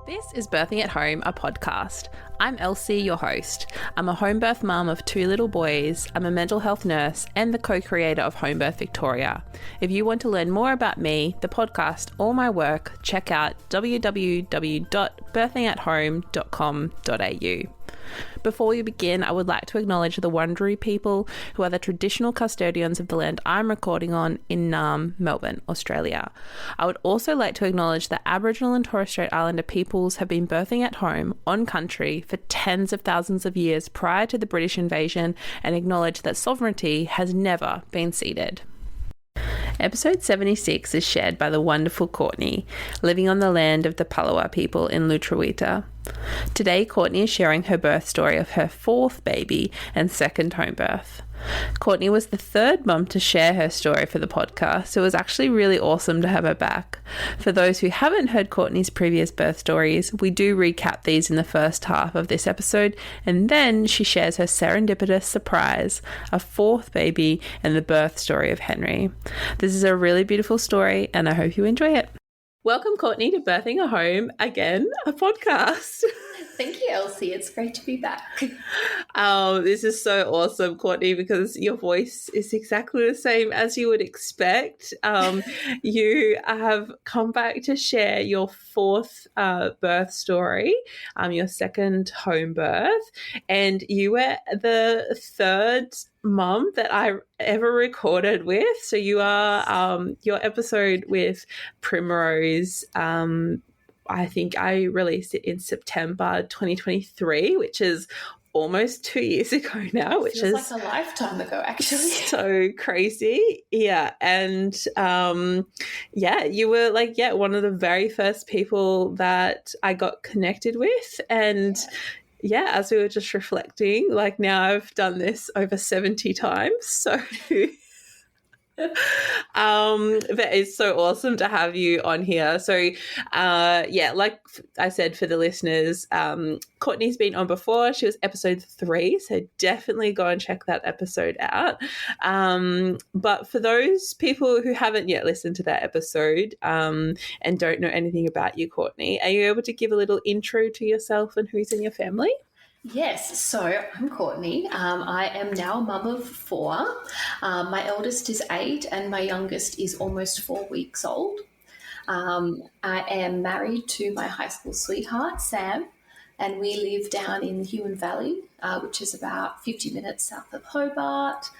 This is Birthing at Home, a podcast. I'm Elsie, your host. I'm a home birth mum of 2 little boys. I'm a mental health nurse and the co-creator of Homebirth Victoria. If you want to learn more about me, the podcast, or my work, check out www.birthingathome.apodcast. Before we begin, I would like to acknowledge the Wurundjeri people who are the traditional custodians of the land I'm recording on in Naarm, Melbourne, Australia. I would also like to acknowledge that Aboriginal and Torres Strait Islander peoples have been birthing at home on country for tens of thousands of years prior to the British invasion and acknowledge that sovereignty has never been ceded. Episode 76 is shared by the wonderful Courtney, living on the land of the Palawa people in Lutruwita. Today, Courtney is sharing her birth story of her 4th baby and 2nd home birth. Courtney was the 3rd mum to share her story for the podcast, so it was actually really awesome to have her back. For those who haven't heard Courtney's previous birth stories, we do recap these in the first half of this episode, and then she shares her serendipitous surprise, a 4th baby, and the birth story of Henry. This is a really beautiful story, and I hope you enjoy it. Welcome, Courtney, to Birthing a Home, again, a podcast. Thank you, Elsie. It's great to be back. This is so awesome, Courtney, because your voice is exactly the same as you would expect. You have come back to share your 4th birth story, your 2nd home birth, and you were the 3rd mum that I ever recorded with. So you are your episode with Primrose. I think I released it in September 2023, which is almost 2 years ago now, which feels is like a lifetime ago, actually. So crazy. Yeah. And you were one of the very first people that I got connected with. And yeah, as we were just reflecting, now I've done this over 70 times. So but it's so awesome to have you on here. So like I said, for the listeners, Courtney's been on before. She was episode 3, so definitely go and check that episode out. But for those people who haven't yet listened to that episode and don't know anything about you, Courtney, are you able to give a little intro to yourself and who's in your family? Yes, so I'm Courtney. I am now a mum of 4. My eldest is 8 and my youngest is almost 4 weeks old. I am married to my high school sweetheart, Sam, and we live down in Huon Valley, which is about 50 minutes south of Hobart.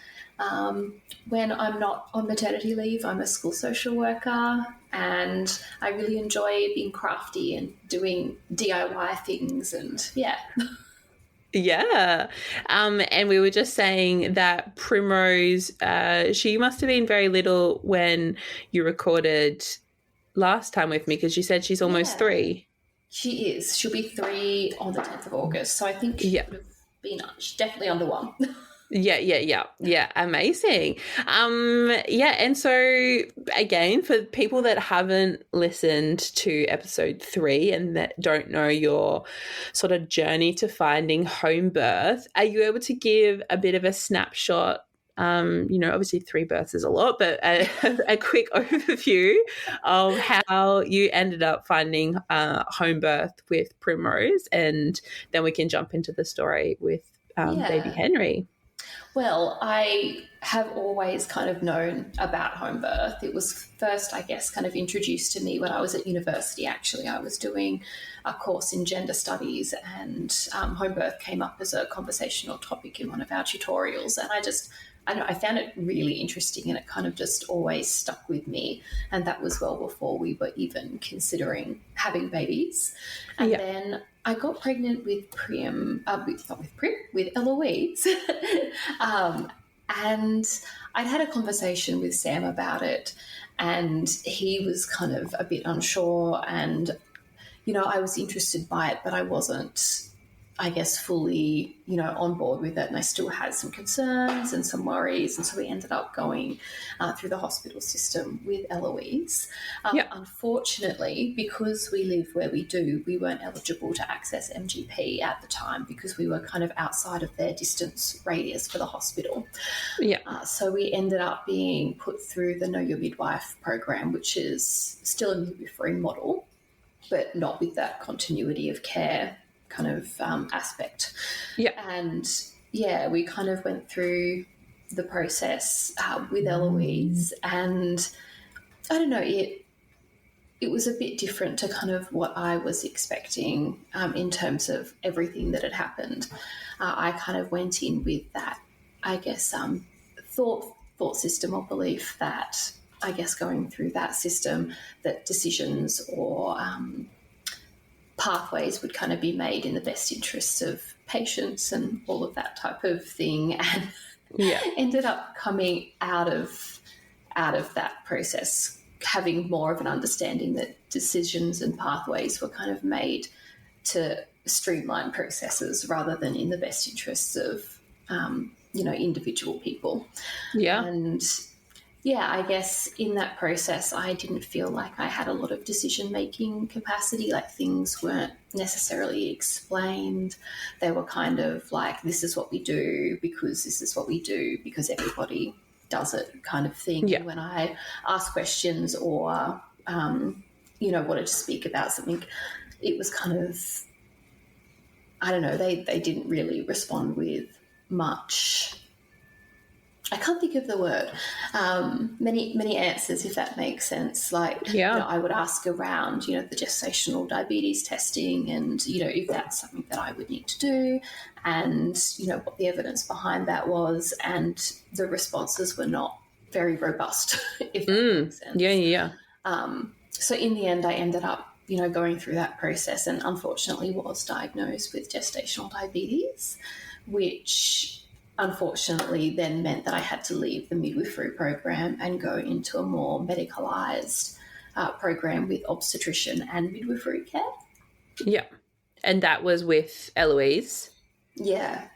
When I'm not on maternity leave, I'm a school social worker, and I really enjoy being crafty and doing DIY things, and yeah. Yeah. And we were just saying that Primrose, she must have been very little when you recorded last time with me, because you said she's almost 3. She is. She'll be 3 on the 10th of August. So I think she would have been she's definitely under 1. Yeah, amazing. And so again, for people that haven't listened to episode 3 and that don't know your sort of journey to finding home birth, are you able to give a bit of a snapshot? Obviously 3 births is a lot, but a quick overview of how you ended up finding home birth with Primrose, and then we can jump into the story with baby Henry. Well, I have always kind of known about home birth. It was first, I guess, kind of introduced to me when I was at university, actually. I was doing a course in gender studies, and home birth came up as a conversational topic in one of our tutorials. And I found it really interesting, and it kind of just always stuck with me. And that was well before we were even considering having babies. And then I got pregnant with with Eloise. And I'd had a conversation with Sam about it, and he was kind of a bit unsure, and, I was interested by it, but I wasn't, I guess, fully, on board with it. And I still had some concerns and some worries. And so we ended up going through the hospital system with Eloise. Unfortunately, because we live where we do, we weren't eligible to access MGP at the time because we were kind of outside of their distance radius for the hospital. So we ended up being put through the Know Your Midwife program, which is still a midwifery model. but not with that continuity of care kind of aspect. Yeah. And yeah, we kind of went through the process with Eloise, and I don't know, it was a bit different to kind of what I was expecting in terms of everything that had happened. I kind of went in with that, I guess, thought system or belief that, I guess, going through that system, that decisions or pathways would kind of be made in the best interests of patients and all of that type of thing, and ended up coming out of that process having more of an understanding that decisions and pathways were kind of made to streamline processes rather than in the best interests of individual people. And I guess in that process, I didn't feel like I had a lot of decision-making capacity, like things weren't necessarily explained. They were kind of like, this is what we do because this is what we do because everybody does it kind of thing. Yeah. And when I asked questions or, wanted to speak about something, it was kind of, I don't know, they didn't really respond with much, I can't think of the word, many answers, if that makes sense. Like, I would ask around, the gestational diabetes testing and, if that's something that I would need to do and, what the evidence behind that was, and the responses were not very robust, if that makes sense. Yeah. So in the end, I ended up, going through that process and unfortunately was diagnosed with gestational diabetes, which unfortunately then meant that I had to leave the midwifery program and go into a more medicalised program with obstetrician and midwifery care. Yeah. And that was with Eloise? Yeah.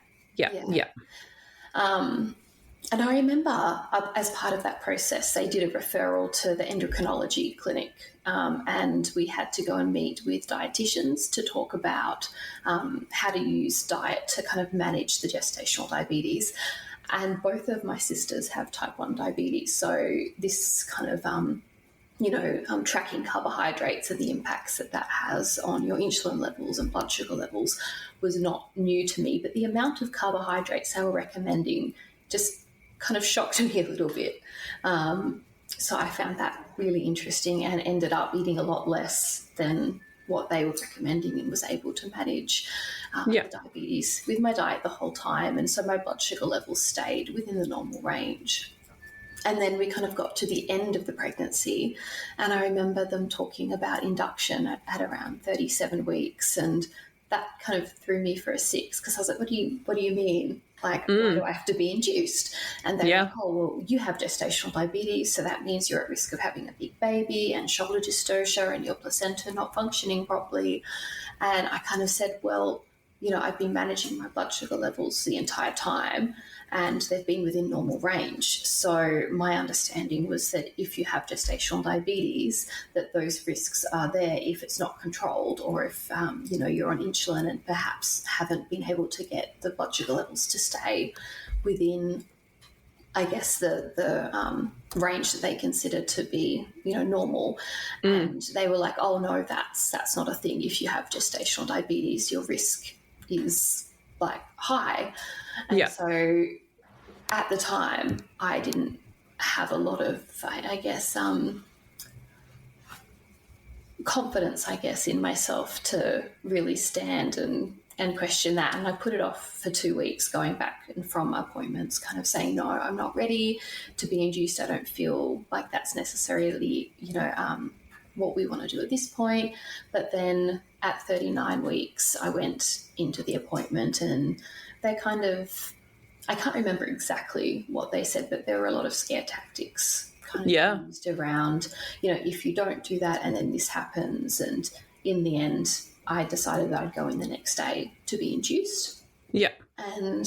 And I remember as part of that process, they did a referral to the endocrinology clinic, and we had to go and meet with dietitians to talk about how to use diet to kind of manage the gestational diabetes. And both of my sisters have type 1 diabetes, so this kind of tracking carbohydrates and the impacts that has on your insulin levels and blood sugar levels was not new to me, but the amount of carbohydrates they were recommending just kind of shocked me a little bit. So I found that really interesting and ended up eating a lot less than what they were recommending and was able to manage the diabetes with my diet the whole time. And so my blood sugar levels stayed within the normal range. And then we kind of got to the end of the pregnancy, and I remember them talking about induction at around 37 weeks, and that kind of threw me for a six because I was like, what do you mean? Like, why do I have to be induced? And they were like, oh, well, you have gestational diabetes, so that means you're at risk of having a big baby and shoulder dystocia and your placenta not functioning properly. And I kind of said, well, I've been managing my blood sugar levels the entire time and they've been within normal range. So my understanding was that if you have gestational diabetes, that those risks are there if it's not controlled, or if, you're on insulin and perhaps haven't been able to get the blood sugar levels to stay within, I guess, the range that they consider to be, normal. And they were like, oh, no, that's not a thing. If you have gestational diabetes, your risk is like high. And so at the time I didn't have a lot of, I guess, confidence, I guess, in myself to really stand and question that. And I put it off for 2 weeks, going back and from appointments, kind of saying, no, I'm not ready to be induced. I don't feel like that's necessarily, what we want to do at this point. But then at 39 weeks, I went into the appointment and they kind of, I can't remember exactly what they said, but there were a lot of scare tactics kind of used around, if you don't do that and then this happens. And in the end, I decided that I'd go in the next day to be induced. Yeah. And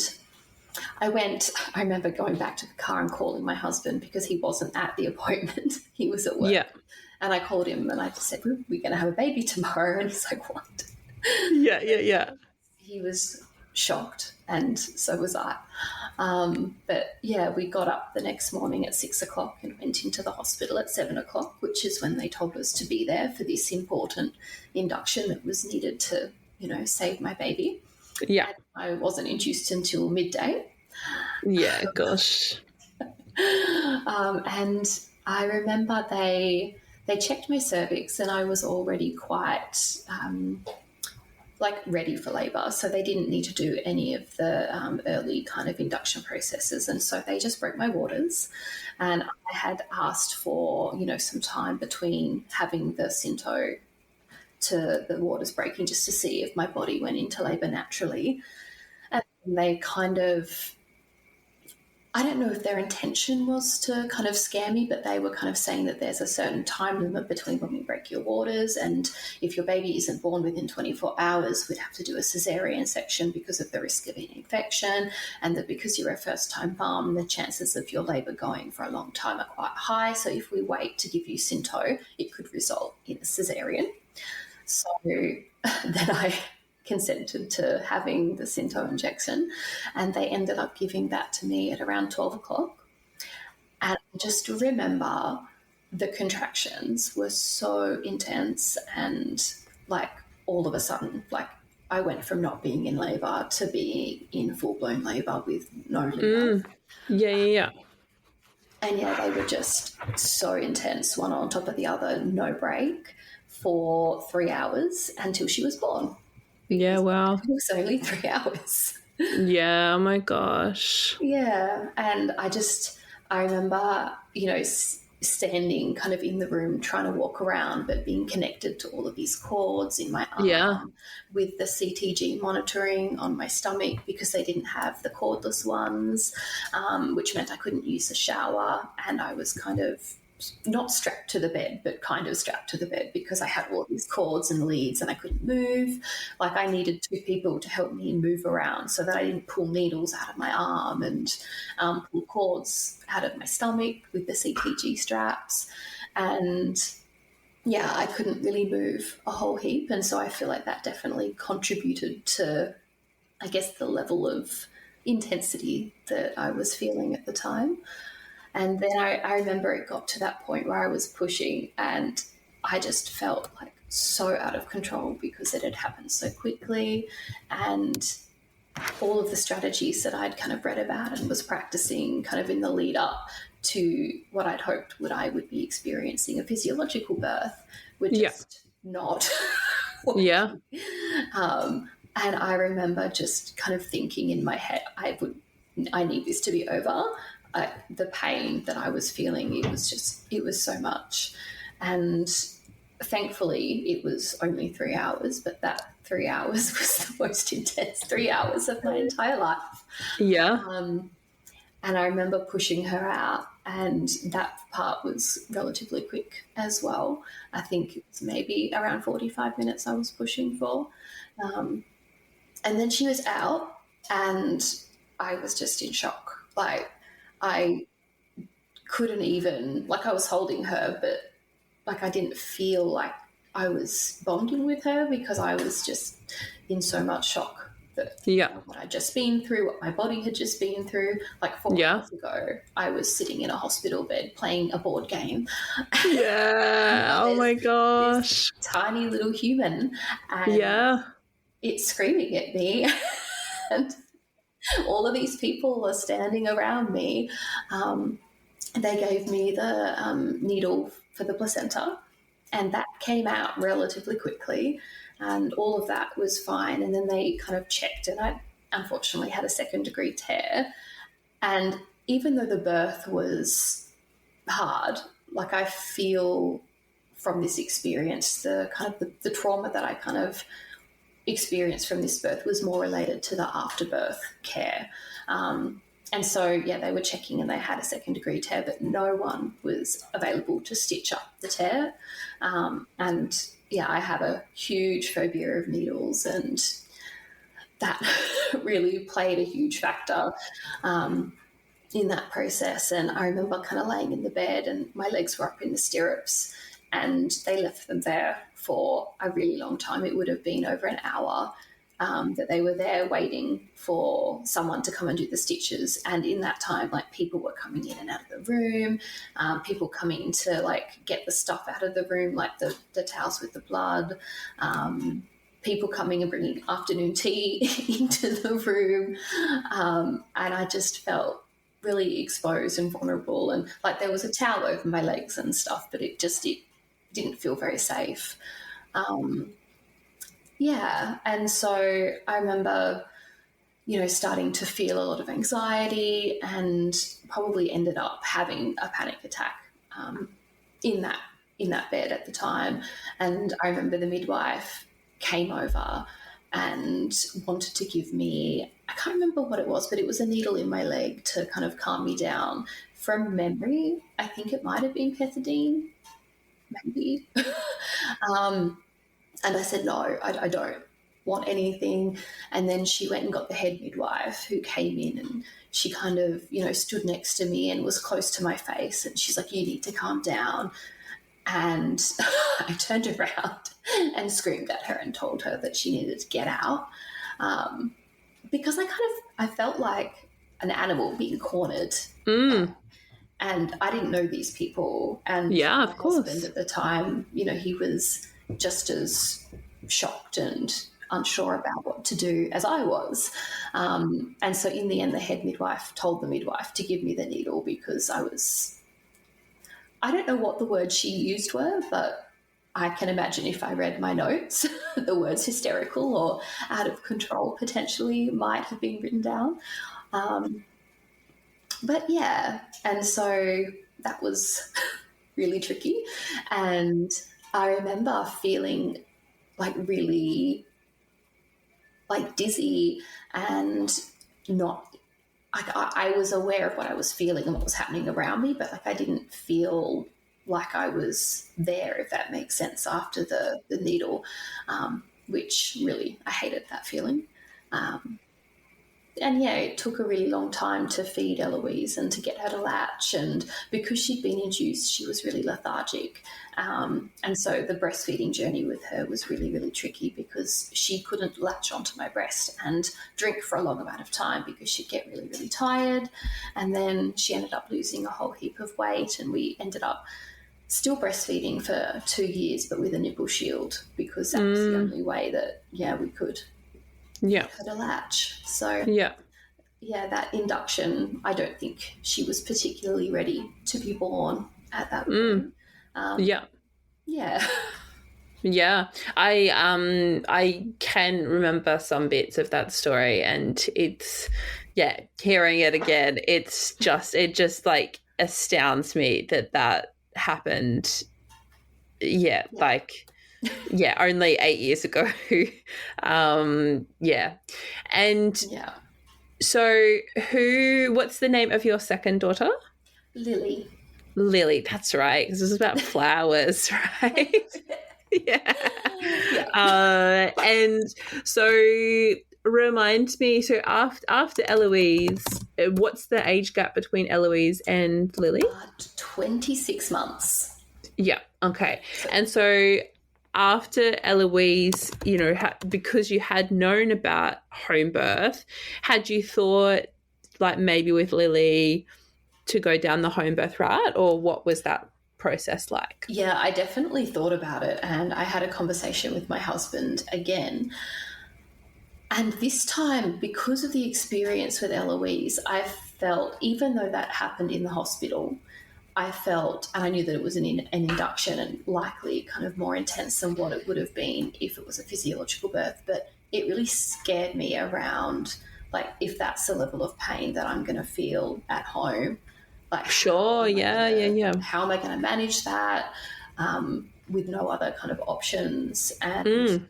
I remember going back to the car and calling my husband because he wasn't at the appointment. He was at work. Yeah. And I called him and I just said, we're going to have a baby tomorrow. And he's like, what? Yeah. He was shocked, and so was I. But yeah, we got up the next morning at 6 o'clock and went into the hospital at 7 o'clock, which is when they told us to be there for this important induction that was needed to, save my baby. Yeah. And I wasn't induced until midday. Yeah, gosh. And I remember they checked my cervix, and I was already quite ready for labour, so they didn't need to do any of the early kind of induction processes, and so they just broke my waters. And I had asked for some time between having the Synto to the waters breaking, just to see if my body went into labour naturally. And they kind of, I don't know if their intention was to kind of scare me, but they were kind of saying that there's a certain time limit between when we break your waters, and if your baby isn't born within 24 hours, we'd have to do a cesarean section because of the risk of an infection, and that because you're a first-time mum, the chances of your labour going for a long time are quite high. So if we wait to give you Synto, it could result in a cesarean. So then I consented to having the Synto injection, and they ended up giving that to me at around 12 o'clock. And I just remember the contractions were so intense, and all of a sudden, I went from not being in labour to being in full-blown labour with no labour. Yeah. And yeah, they were just so intense, one on top of the other, no break, for 3 hours until she was born. Yeah, wow. It was only 3 hours. Yeah, oh my gosh. Yeah, and I remember, standing kind of in the room trying to walk around, but being connected to all of these cords in my arm, with the CTG monitoring on my stomach because they didn't have the cordless ones, which meant I couldn't use the shower, and I was kind of not strapped to the bed, but kind of strapped to the bed because I had all these cords and leads and I couldn't move. I needed 2 people to help me move around so that I didn't pull needles out of my arm and pull cords out of my stomach with the CTG straps. And yeah, I couldn't really move a whole heap. And so I feel like that definitely contributed to, I guess, the level of intensity that I was feeling at the time. And then I remember it got to that point where I was pushing, and I just felt so out of control because it had happened so quickly, and all of the strategies that I'd kind of read about and was practicing kind of in the lead up to what I'd hoped I would be experiencing a physiological birth were just not working. Yeah. And I remember just kind of thinking in my head, I need this to be over. The pain that I was feeling, it was so much. And thankfully it was only 3 hours, but that 3 hours was the most intense 3 hours of my entire life. Yeah. And I remember pushing her out, and that part was relatively quick as well. I think it was maybe around 45 minutes I was pushing for. And then she was out, and I was just in shock. I couldn't even, I was holding her, but I didn't feel like I was bonding with her because I was just in so much shock that what I'd just been through, what my body had just been through. 4 months ago, I was sitting in a hospital bed playing a board game. Yeah. Oh my gosh. Tiny little human. And it's screaming at me. And all of these people are standing around me. They gave me the needle for the placenta, and that came out relatively quickly, and all of that was fine. And then they kind of checked, and I unfortunately had a 2nd-degree tear. And even though the birth was hard, I feel from this experience, the kind of the trauma that I kind of experience from this birth was more related to the afterbirth care. And so, they were checking, and they had a 2nd-degree tear, but no one was available to stitch up the tear. And I have a huge phobia of needles, and that really played a huge factor in that process. And I remember kind of laying in the bed, and my legs were up in the stirrups, and they left them there for a really long time. It would have been over an hour. that they were there waiting for someone to come and do the stitches. And in that time, like, people were coming in and out of the room, people coming to, like, get the stuff out of the room, like the towels with the blood, people coming and bringing afternoon tea into the room. And I just felt really exposed and vulnerable. And, like, there was a towel over my legs and stuff, but it didn't feel very safe. And so I remember, starting to feel a lot of anxiety, and probably ended up having a panic attack in that bed at the time. And I remember the midwife came over and wanted to give me, I can't remember what it was, but it was a needle in my leg to kind of calm me down. From memory, I think it might have been pethidine, maybe. And I said, no, I don't want anything. And then she went and got the head midwife, who came in, and she kind of, stood next to me and was close to my face. And she's like, you need to calm down. And I turned around and screamed at her and told her that she needed to get out, because I felt like an animal being cornered. And I didn't know these people. And yeah, my of course. husband at the time, he was just as shocked and unsure about what to do as I was. And so in the end, the head midwife told the midwife to give me the needle, because I don't know what the words she used were, but I can imagine if I read my notes, the words hysterical or out of control potentially might have been written down. But yeah, and so that was really tricky. And I remember feeling like really like dizzy, and not, like, I was aware of what I was feeling and what was happening around me, but, like, I didn't feel like I was there, if that makes sense, after the needle, which really, I hated that feeling. And, yeah, it took a really long time to feed Eloise and to get her to latch. And because she'd been induced, she was really lethargic. And so the breastfeeding journey with her was really, really tricky, because she couldn't latch onto my breast and drink for a long amount of time, because she'd get really, really tired. And then she ended up losing a whole heap of weight, and we ended up still breastfeeding for 2 years, but with a nipple shield, because that was the only way that, we could get her to latch. So, that induction, I don't think she was particularly ready to be born at that point. I can remember some bits of that story, and it's hearing it again, it just like astounds me that happened only 8 years ago. So what's the name of your second daughter? Lily, that's right, because this is about flowers, right? And so remind me, so after Eloise, what's the age gap between Eloise and Lily? 26 months. Yeah, okay. And so after Eloise, because you had known about home birth, had you thought, like, maybe with Lily to go down the home birth route, or what was that process like? Yeah, I definitely thought about it, and I had a conversation with my husband again. And this time, because of the experience with Eloise, I felt, even though that happened in the hospital, I felt, and I knew that it was an induction and likely kind of more intense than what it would have been if it was a physiological birth, but it really scared me around, like, if that's the level of pain that I'm going to feel at home. Like, sure, how am I going to manage that with no other kind of options? And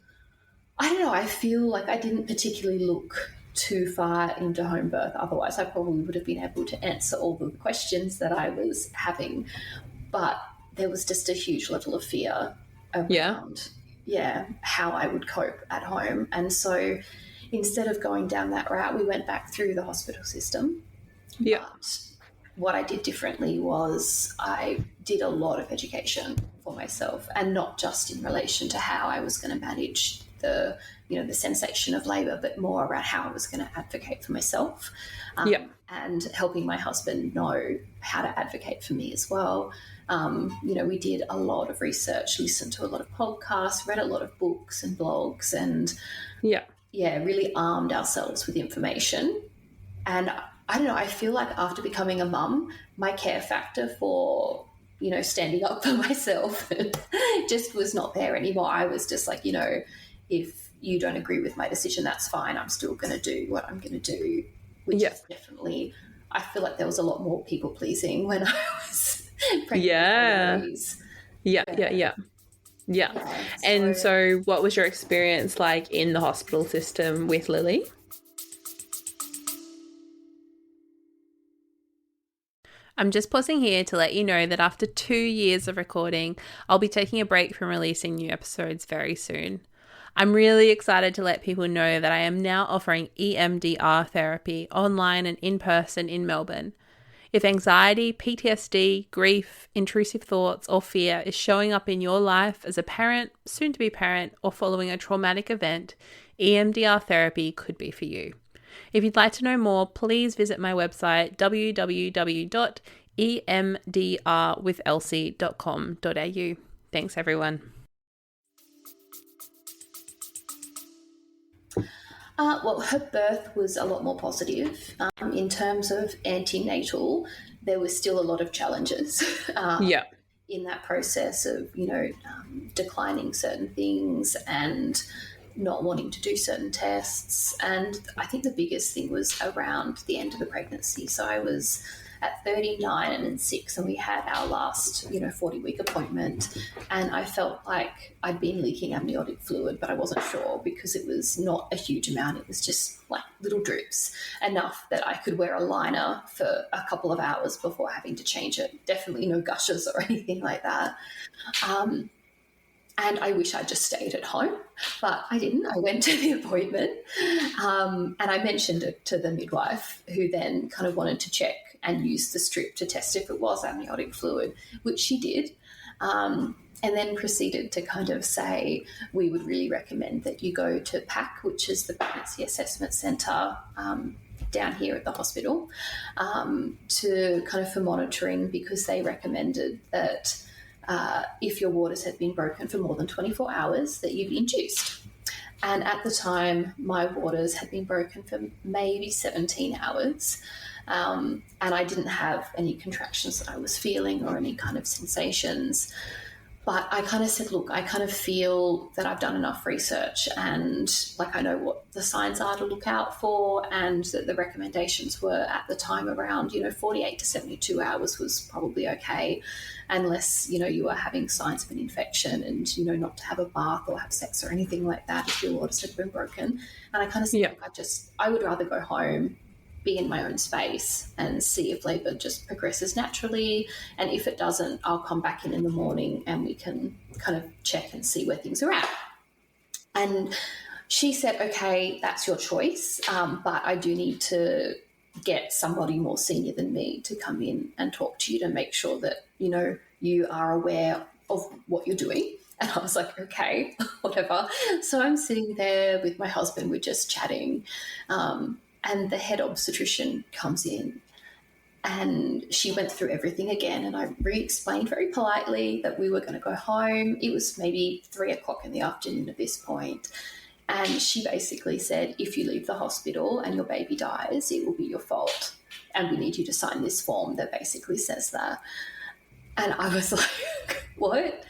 I don't know, I feel like I didn't particularly look too far into home birth. Otherwise, I probably would have been able to answer all the questions that I was having. But there was just a huge level of fear around, how I would cope at home. And so instead of going down that route, we went back through the hospital system. Yeah. But what I did differently was I did a lot of education for myself, and not just in relation to how I was going to manage the the sensation of labour, but more around how I was going to advocate for myself, and helping my husband know how to advocate for me as well. We did a lot of research, listened to a lot of podcasts, read a lot of books and blogs, and really armed ourselves with information. And I don't know, I feel like after becoming a mum, my care factor for, standing up for myself just was not there anymore. I was just like, if you don't agree with my decision, that's fine. I'm still going to do what I'm going to do, which is definitely, I feel like there was a lot more people pleasing when I was pregnant. And so what was your experience like in the hospital system with Lily? I'm just pausing here to let you know that after 2 years of recording, I'll be taking a break from releasing new episodes very soon. I'm really excited to let people know that I am now offering EMDR therapy online and in person in Melbourne. If anxiety, PTSD, grief, intrusive thoughts, or fear is showing up in your life as a parent, soon-to-be parent, or following a traumatic event, EMDR therapy could be for you. If you'd like to know more, please visit my website www.emdrwithelsie.com.au. Thanks, everyone. Well, her birth was a lot more positive. In terms of antenatal, there was still a lot of challenges in that process of, declining certain things and not wanting to do certain tests. And I think the biggest thing was around the end of the pregnancy. So I was at 39 and 6, and we had our last 40-week appointment, and I felt like I'd been leaking amniotic fluid, but I wasn't sure because it was not a huge amount. It was just like little drips, enough that I could wear a liner for a couple of hours before having to change it. Definitely no gushes or anything like that. And I wish I'd just stayed at home, but I didn't. I went to the appointment, and I mentioned it to the midwife, who then kind of wanted to check and use the strip to test if it was amniotic fluid, which she did, and then proceeded to kind of say, we would really recommend that you go to PAC, which is the Pregnancy Assessment Centre down here at the hospital, to kind of for monitoring, because they recommended that if your waters had been broken for more than 24 hours, that you be induced. And at the time, my waters had been broken for maybe 17 hours. And I didn't have any contractions that I was feeling or any kind of sensations. But I kind of said, look, I kind of feel that I've done enough research, and like I know what the signs are to look out for, and that the recommendations were at the time around, 48 to 72 hours was probably okay, unless, you are having signs of an infection, and, not to have a bath or have sex or anything like that if your waters had been broken. And I kind of said, look, I would rather go home, be in my own space, and see if labour just progresses naturally. And if it doesn't, I'll come back in the morning and we can kind of check and see where things are at. And she said, okay, that's your choice, but I do need to get somebody more senior than me to come in and talk to you to make sure that, you are aware of what you're doing. And I was like, okay, whatever. So I'm sitting there with my husband, we're just chatting, and the head obstetrician comes in, and she went through everything again, and I re-explained very politely that we were going to go home. It was maybe 3:00 in the afternoon at this point. And she basically said, if you leave the hospital and your baby dies, it will be your fault. And we need you to sign this form that basically says that. And I was like, what?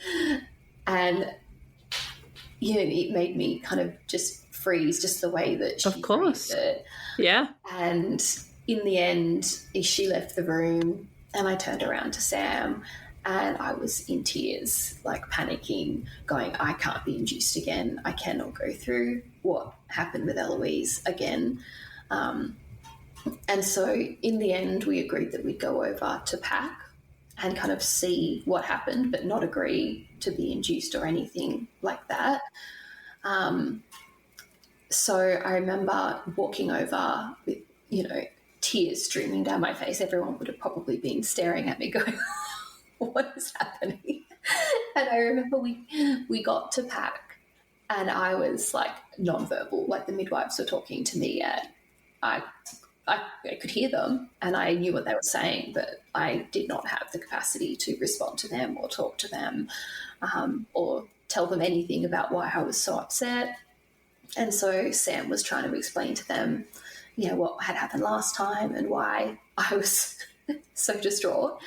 And, it made me kind of just freeze, just the way that she phrased it. Yeah. And in the end, she left the room, and I turned around to Sam, and I was in tears, like panicking, going, I can't be induced again. I cannot go through what happened with Eloise again. And so in the end, we agreed that we'd go over to PAC and kind of see what happened, but not agree to be induced or anything like that. So I remember walking over with, tears streaming down my face. Everyone would have probably been staring at me going, what is happening? And I remember we got to PAC, And I was like nonverbal, like the midwives were talking to me, and I could hear them and I knew what they were saying, but I did not have the capacity to respond to them or talk to them, or tell them anything about why I was so upset. And so Sam was trying to explain to them, you know, what had happened last time and why I was so distraught.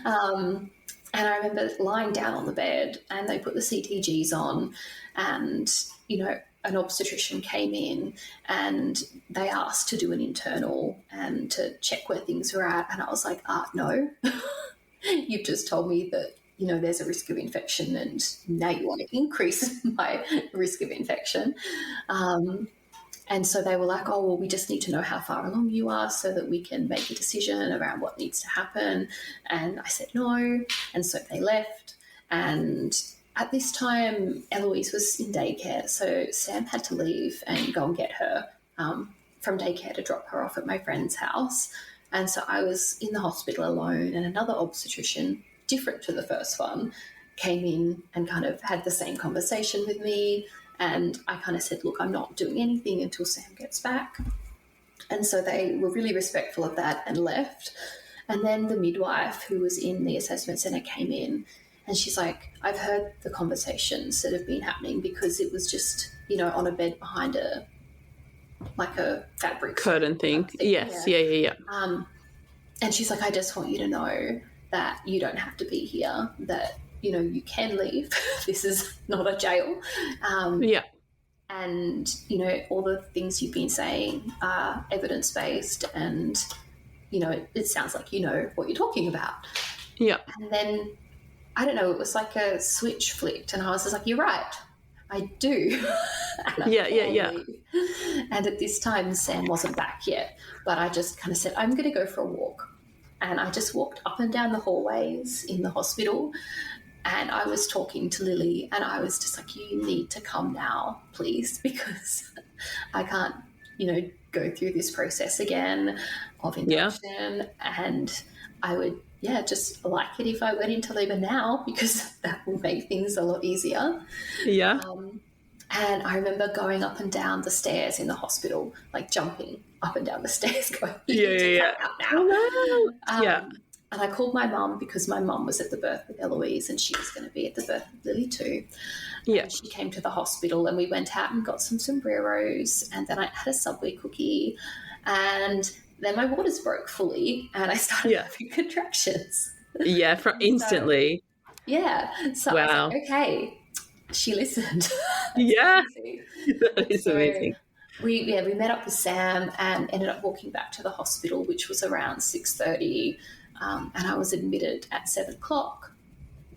And I remember lying down on the bed and they put the CTGs on, and, you know, an obstetrician came in and they asked to do an internal and to check where things were at. And I was like, no, you've just told me that, you know, there's a risk of infection and now you want to increase my risk of infection. And so they were like, oh, well, we just need to know how far along you are so that we can make a decision around what needs to happen. And I said no. And so they left. And at this time, Eloise was in daycare. So Sam had to leave and go and get her from daycare to drop her off at my friend's house. And so I was in the hospital alone, and another obstetrician, different to the first one, came in and kind of had the same conversation with me. And I kind of said, look, I'm not doing anything until Sam gets back. And so they were really respectful of that and left. And then the midwife who was in the assessment centre came in, and she's like, I've heard the conversations that have been happening, because it was just, you know, on a bed behind a fabric curtain thing. Yes. Yeah. And she's like, I just want you to know that you don't have to be here, that, you know, you can leave. This is not a jail. And, you know, all the things you've been saying are evidence-based, and, you know, it sounds like you know what you're talking about. Yeah. And then, I don't know, it was like a switch flicked, and I was just like, you're right, I do. Yeah. And at this time, Sam wasn't back yet, but I just kind of said, I'm going to go for a walk. And I just walked up and down the hallways in the hospital, and I was talking to Lily, and I was just like, you need to come now, please, because I can't, you know, go through this process again of induction. And I would, just like it if I went into labour now, because that will make things a lot easier. Yeah. And I remember going up and down the stairs in the hospital, like jumping up and down the stairs going, yeah. Oh, no. And I called my mum, because my mum was at the birth with Eloise and she was going to be at the birth with Lily too. Yeah. And she came to the hospital and we went out and got some sombreros, and then I had a Subway cookie, and then my waters broke fully and I started having contractions. Yeah, instantly. So wow. I was like, okay, she listened. Yeah. That is amazing. We met up with Sam and ended up walking back to the hospital, which was around 6:30, and I was admitted at 7:00.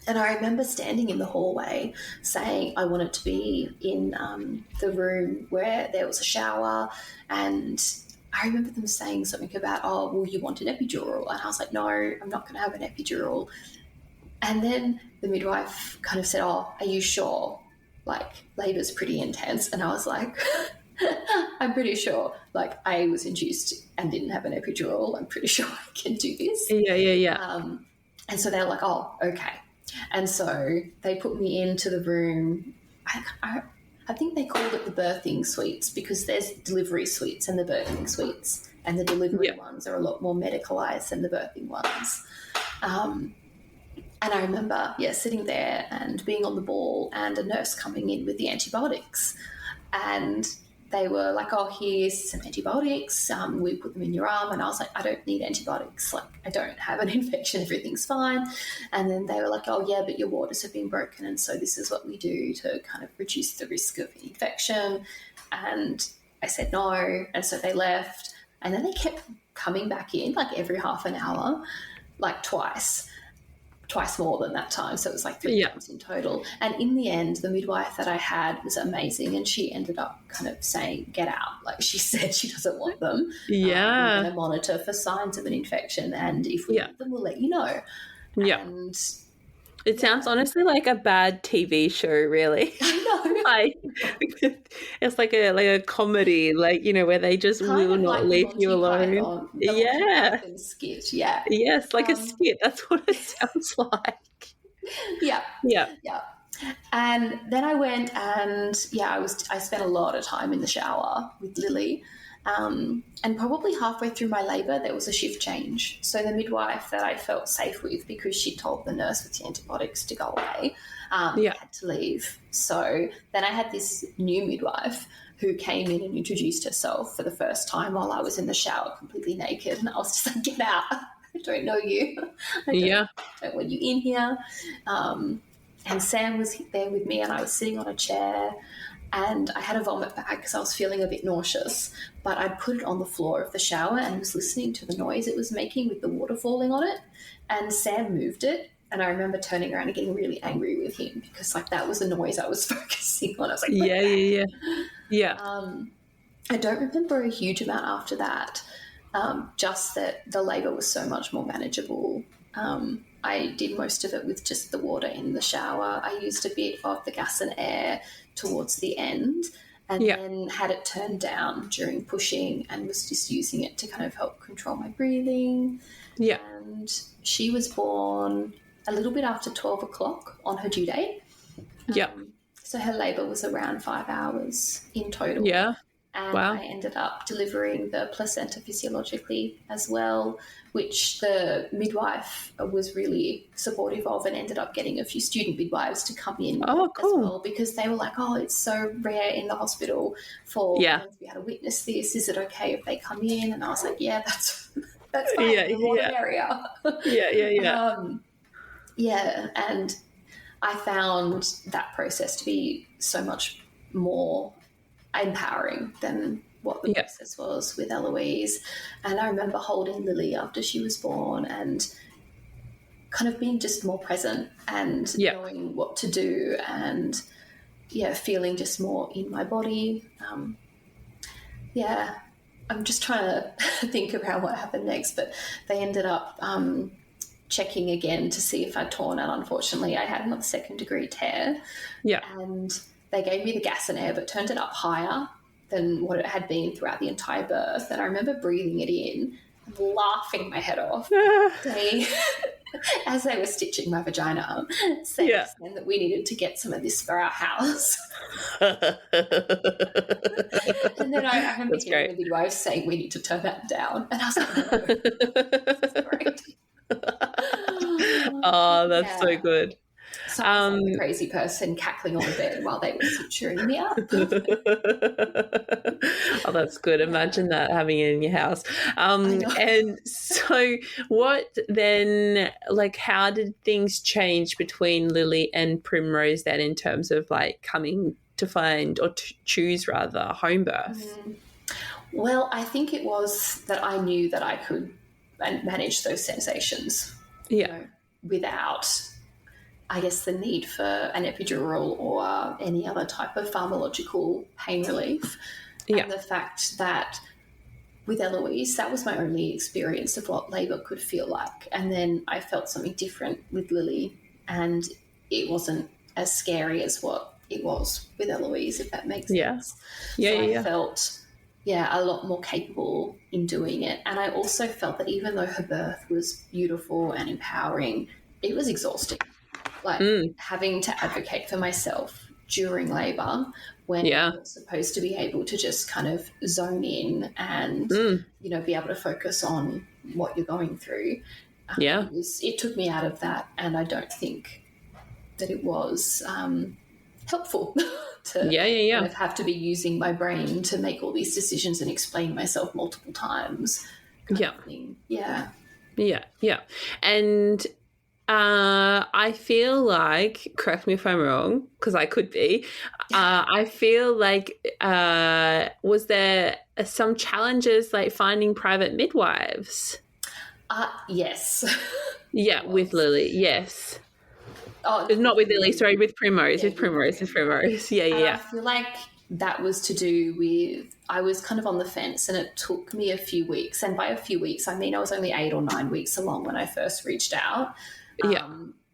And I remember standing in the hallway saying I wanted to be in the room where there was a shower, and I remember them saying something about, oh, well, you want an epidural? And I was like, no, I'm not going to have an epidural. And then the midwife kind of said, oh, are you sure? Like, labour's pretty intense. And I was like, I'm pretty sure. Like, I was induced and didn't have an epidural. I'm pretty sure I can do this. Yeah. And so they were like, oh, okay. And so they put me into the room. I think they called it the birthing suites, because there's delivery suites and the birthing suites, and the delivery ones are a lot more medicalised than the birthing ones. And I remember, sitting there and being on the ball, and a nurse coming in with the antibiotics, and they were like, oh, here's some antibiotics. We put them in your arm. And I was like, I don't need antibiotics. Like, I don't have an infection. Everything's fine. And then they were like, oh, yeah, but your waters have been broken. And so this is what we do to kind of reduce the risk of infection. And I said no. And so they left. And then they kept coming back in, like every half an hour, like twice more than that time. So it was like 3 times in total. And in the end, the midwife that I had was amazing, and she ended up kind of saying, get out. Like, she said she doesn't want them. We're going to monitor for signs of an infection, and if we want them, we'll let you know. And it sounds honestly like a bad TV show, really. I know. Like, it's like a comedy, like, you know, where they just will not leave you alone. Skit, yeah. Yes, like a skit. That's what it sounds like. Yeah. And then I went and, I spent a lot of time in the shower with Lily. And probably halfway through my labour, there was a shift change. So the midwife that I felt safe with, because she told the nurse with the antibiotics to go away, had to leave. So then I had this new midwife who came in and introduced herself for the first time while I was in the shower completely naked. And I was just like, get out. I don't know you. I don't want you in here. And Sam was there with me, and I was sitting on a chair, and I had a vomit bag because I was feeling a bit nauseous, but I put it on the floor of the shower and was listening to the noise it was making with the water falling on it. And Sam moved it, and I remember turning around and getting really angry with him because, like, that was the noise I was focusing on. I was like, yeah. I don't remember a huge amount after that, just that the labour was so much more manageable. I did most of it with just the water in the shower. I used a bit of the gas and air towards the end, and then had it turned down during pushing, and was just using it to kind of help control my breathing. Yeah. And she was born a little bit after 12 o'clock on her due date. So her labour was around 5 hours in total. Yeah. And I ended up delivering the placenta physiologically as well, which the midwife was really supportive of, and ended up getting a few student midwives to come in as well, because they were like, oh, it's so rare in the hospital for women to be able to witness this. Is it okay if they come in? And I was like, yeah, that's fine in the water area. And I found that process to be so much more empowering than what the process was with Eloise. And I remember holding Lily after she was born and kind of being just more present and knowing what to do, and feeling just more in my body. I'm just trying to think around what happened next, but they ended up checking again to see if I'd torn, and unfortunately I had another 2nd-degree tear. And they gave me the gas and air, but turned it up higher than what it had been throughout the entire birth. And I remember breathing it in and laughing my head off. As they were stitching my vagina, saying that we needed to get some of this for our house. And then I remember hearing the midwife saying we need to turn that down. And I was like, no, this is great. Oh, that's so good. So I was like the crazy person cackling on the bed while they were suturing me up. Oh, that's good. Imagine that, having it in your house. And so what then, like, how did things change between Lily and Primrose then, in terms of like coming to find, or to choose rather, home birth? Well, I think it was that I knew that I could manage those sensations without, I guess, the need for an epidural or any other type of pharmacological pain relief. And the fact that with Eloise, that was my only experience of what labour could feel like. And then I felt something different with Lily, and it wasn't as scary as what it was with Eloise, if that makes sense. I felt, a lot more capable in doing it. And I also felt that even though her birth was beautiful and empowering, it was exhausting. Like having to advocate for myself during labour when you're supposed to be able to just kind of zone in and, be able to focus on what you're going through. It took me out of that, and I don't think that it was helpful to kind of have to be using my brain to make all these decisions and explain myself multiple times. And I feel like, correct me if I'm wrong, because I could be, I feel like was there some challenges like finding private midwives? Yes. With Lily, yes. Not with Lily, sorry, with Primrose. With Primrose. I feel like that was to do with, I was kind of on the fence, and it took me a few weeks. And by a few weeks, I mean I was only 8 or 9 weeks along when I first reached out.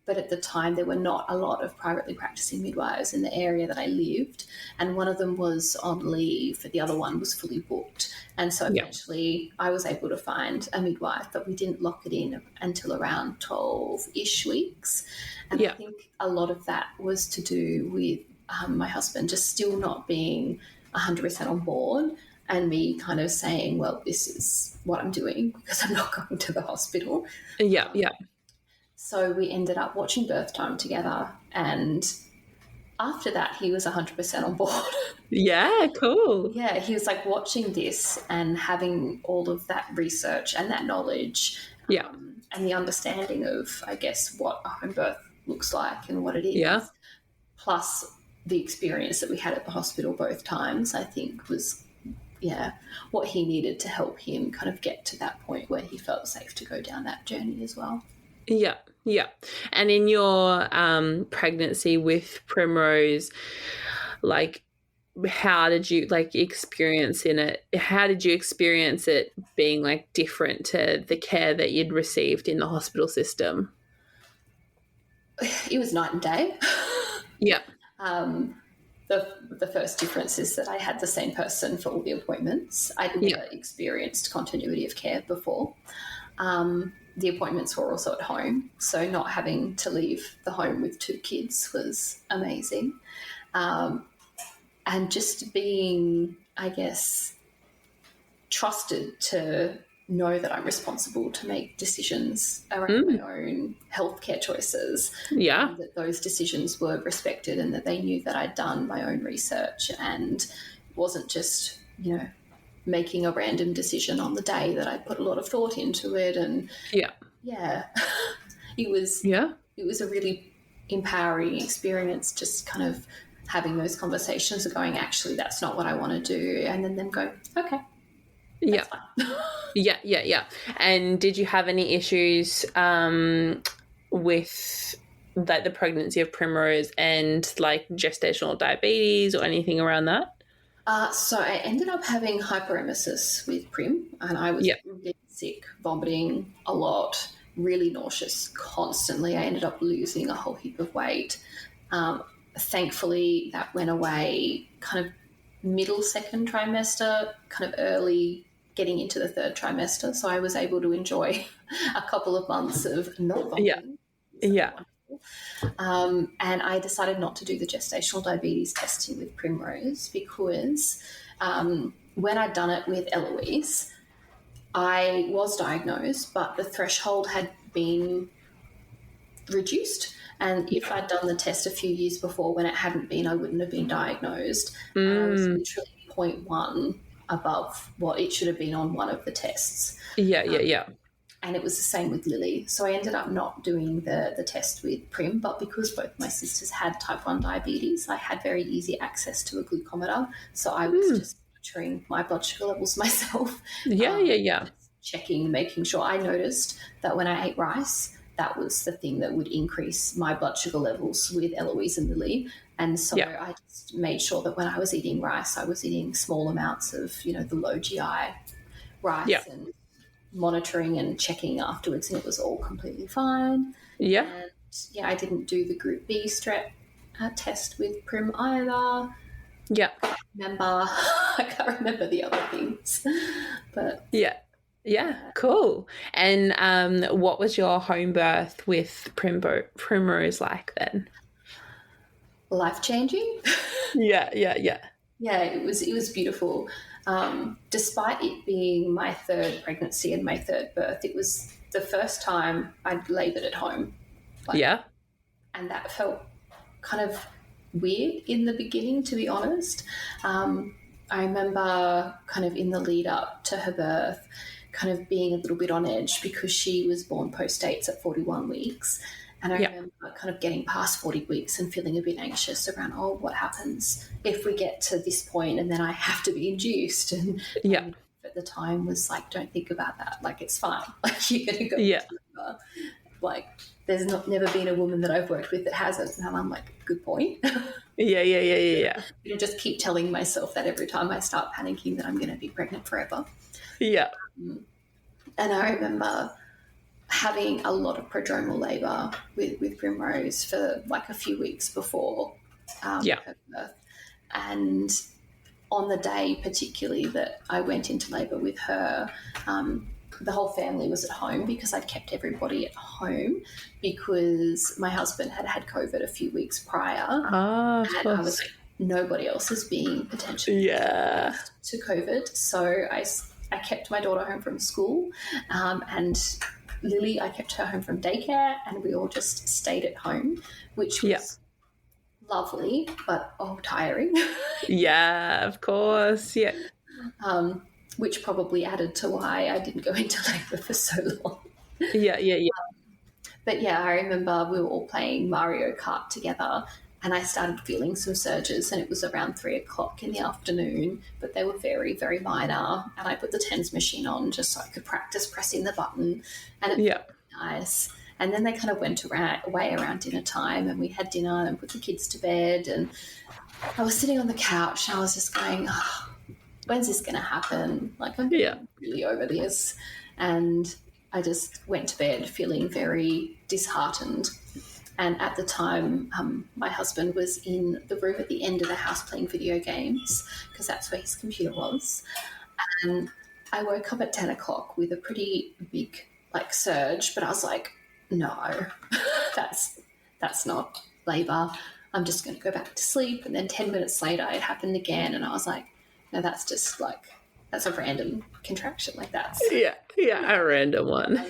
but at the time there were not a lot of privately practicing midwives in the area that I lived, and one of them was on leave, but the other one was fully booked. And so eventually I was able to find a midwife, but we didn't lock it in until around 12-ish weeks. And I think a lot of that was to do with my husband just still not being 100% on board, and me kind of saying, well, this is what I'm doing because I'm not going to the hospital. So we ended up watching birth time together, and after that he was 100% on board. Yeah, cool. Yeah, he was like watching this and having all of that research and that knowledge and the understanding of, I guess, what a home birth looks like and what it is, plus the experience that we had at the hospital both times, I think was what he needed to help him kind of get to that point where he felt safe to go down that journey as well. Yeah. And in your pregnancy with Primrose, like, how did you experience it being like different to the care that you'd received in the hospital system? It was night and day. Yeah. The first difference is that I had the same person for all the appointments. I'd never experienced continuity of care before. The appointments were also at home, so not having to leave the home with 2 kids was amazing. And just being, I guess, trusted to know that I'm responsible to make decisions around my own healthcare choices. Yeah. And that those decisions were respected, and that they knew that I'd done my own research and wasn't just, making a random decision on the day, that I'd put a lot of thought into it. And it was a really empowering experience, just kind of having those conversations of going, actually, that's not what I want to do. And then them go, okay. Yeah. Yeah. And did you have any issues with the pregnancy of Primrose and like gestational diabetes or anything around that? So I ended up having hyperemesis with Prim, and I was really sick, vomiting a lot, really nauseous constantly. I ended up losing a whole heap of weight. Thankfully, that went away kind of middle second trimester, kind of early getting into the third trimester. So I was able to enjoy a couple of months of not vomiting. And I decided not to do the gestational diabetes testing with Primrose because when I'd done it with Eloise, I was diagnosed, but the threshold had been reduced. And if I'd done the test a few years before when it hadn't been, I wouldn't have been diagnosed. And I was literally 0.1 above what it should have been on one of the tests. And it was the same with Lily. So I ended up not doing the test with Prim, but because both my sisters had type 1 diabetes, I had very easy access to a glucometer. So I was just monitoring my blood sugar levels myself. Checking, making sure. I noticed that when I ate rice, that was the thing that would increase my blood sugar levels with Eloise and Lily. And so I just made sure that when I was eating rice, I was eating small amounts of, the low GI rice and monitoring and checking afterwards, and it was all completely fine. And I didn't do the Group B strep test with Prim either. I can't remember the other things, but cool. And what was your home birth with Primrose like then? Life-changing. It was beautiful. Despite it being my third pregnancy and my third birth, it was the first time I'd laboured at home. And that felt kind of weird in the beginning, to be honest. I remember kind of in the lead up to her birth kind of being a little bit on edge because she was born post-dates at 41 weeks. And I remember kind of getting past 40 weeks and feeling a bit anxious around, what happens if we get to this point and then I have to be induced? And at the time was like, don't think about that. Like, it's fine. Like, you're going to go. Deliver. Like, there's never been a woman that I've worked with that hasn't. And I'm like, good point. Just keep telling myself that every time I start panicking that I'm going to be pregnant forever. And I remember having a lot of prodromal labour with Primrose for like a few weeks before her birth. And on the day particularly that I went into labour with her, the whole family was at home because I'd kept everybody at home because my husband had had COVID a few weeks prior. Of and course. I was like, nobody else is being potentially exposed to COVID. So I kept my daughter home from school, and Lily, I kept her home from daycare, and we all just stayed at home, which was lovely, but tiring. Yeah, of course. Yeah. Which probably added to why I didn't go into labour for so long. Yeah. But yeah, I remember we were all playing Mario Kart together, and I started feeling some surges, and it was around 3:00 in the afternoon, but they were very, very minor. And I put the TENS machine on just so I could practice pressing the button, and it felt nice. And then they kind of went away around dinner time, and we had dinner and put the kids to bed. And I was sitting on the couch, and I was just going, when's this going to happen? Like, I'm really over this. And I just went to bed feeling very disheartened. And at the time, my husband was in the room at the end of the house playing video games because that's where his computer was. And I woke up at 10:00 with a pretty big surge, but I was like, no, that's not labour. I'm just going to go back to sleep. And then 10 minutes later, it happened again. And I was like, no, that's just that's a random contraction. That's a random one.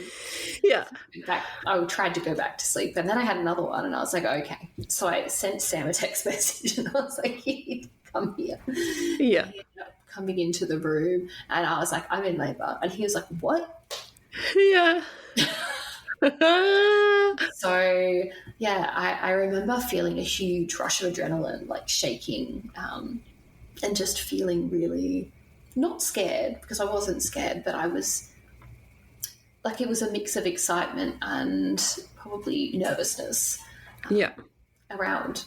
I tried to go back to sleep, and then I had another one, and I was like, okay. So I sent Sam a text message, and I was like, come here. Yeah. He ended up coming into the room, and I was like, I'm in labour. And he was like, what? Yeah. So, I remember feeling a huge rush of adrenaline, shaking, and just feeling really not scared, because I wasn't scared, but I was it was a mix of excitement and probably nervousness around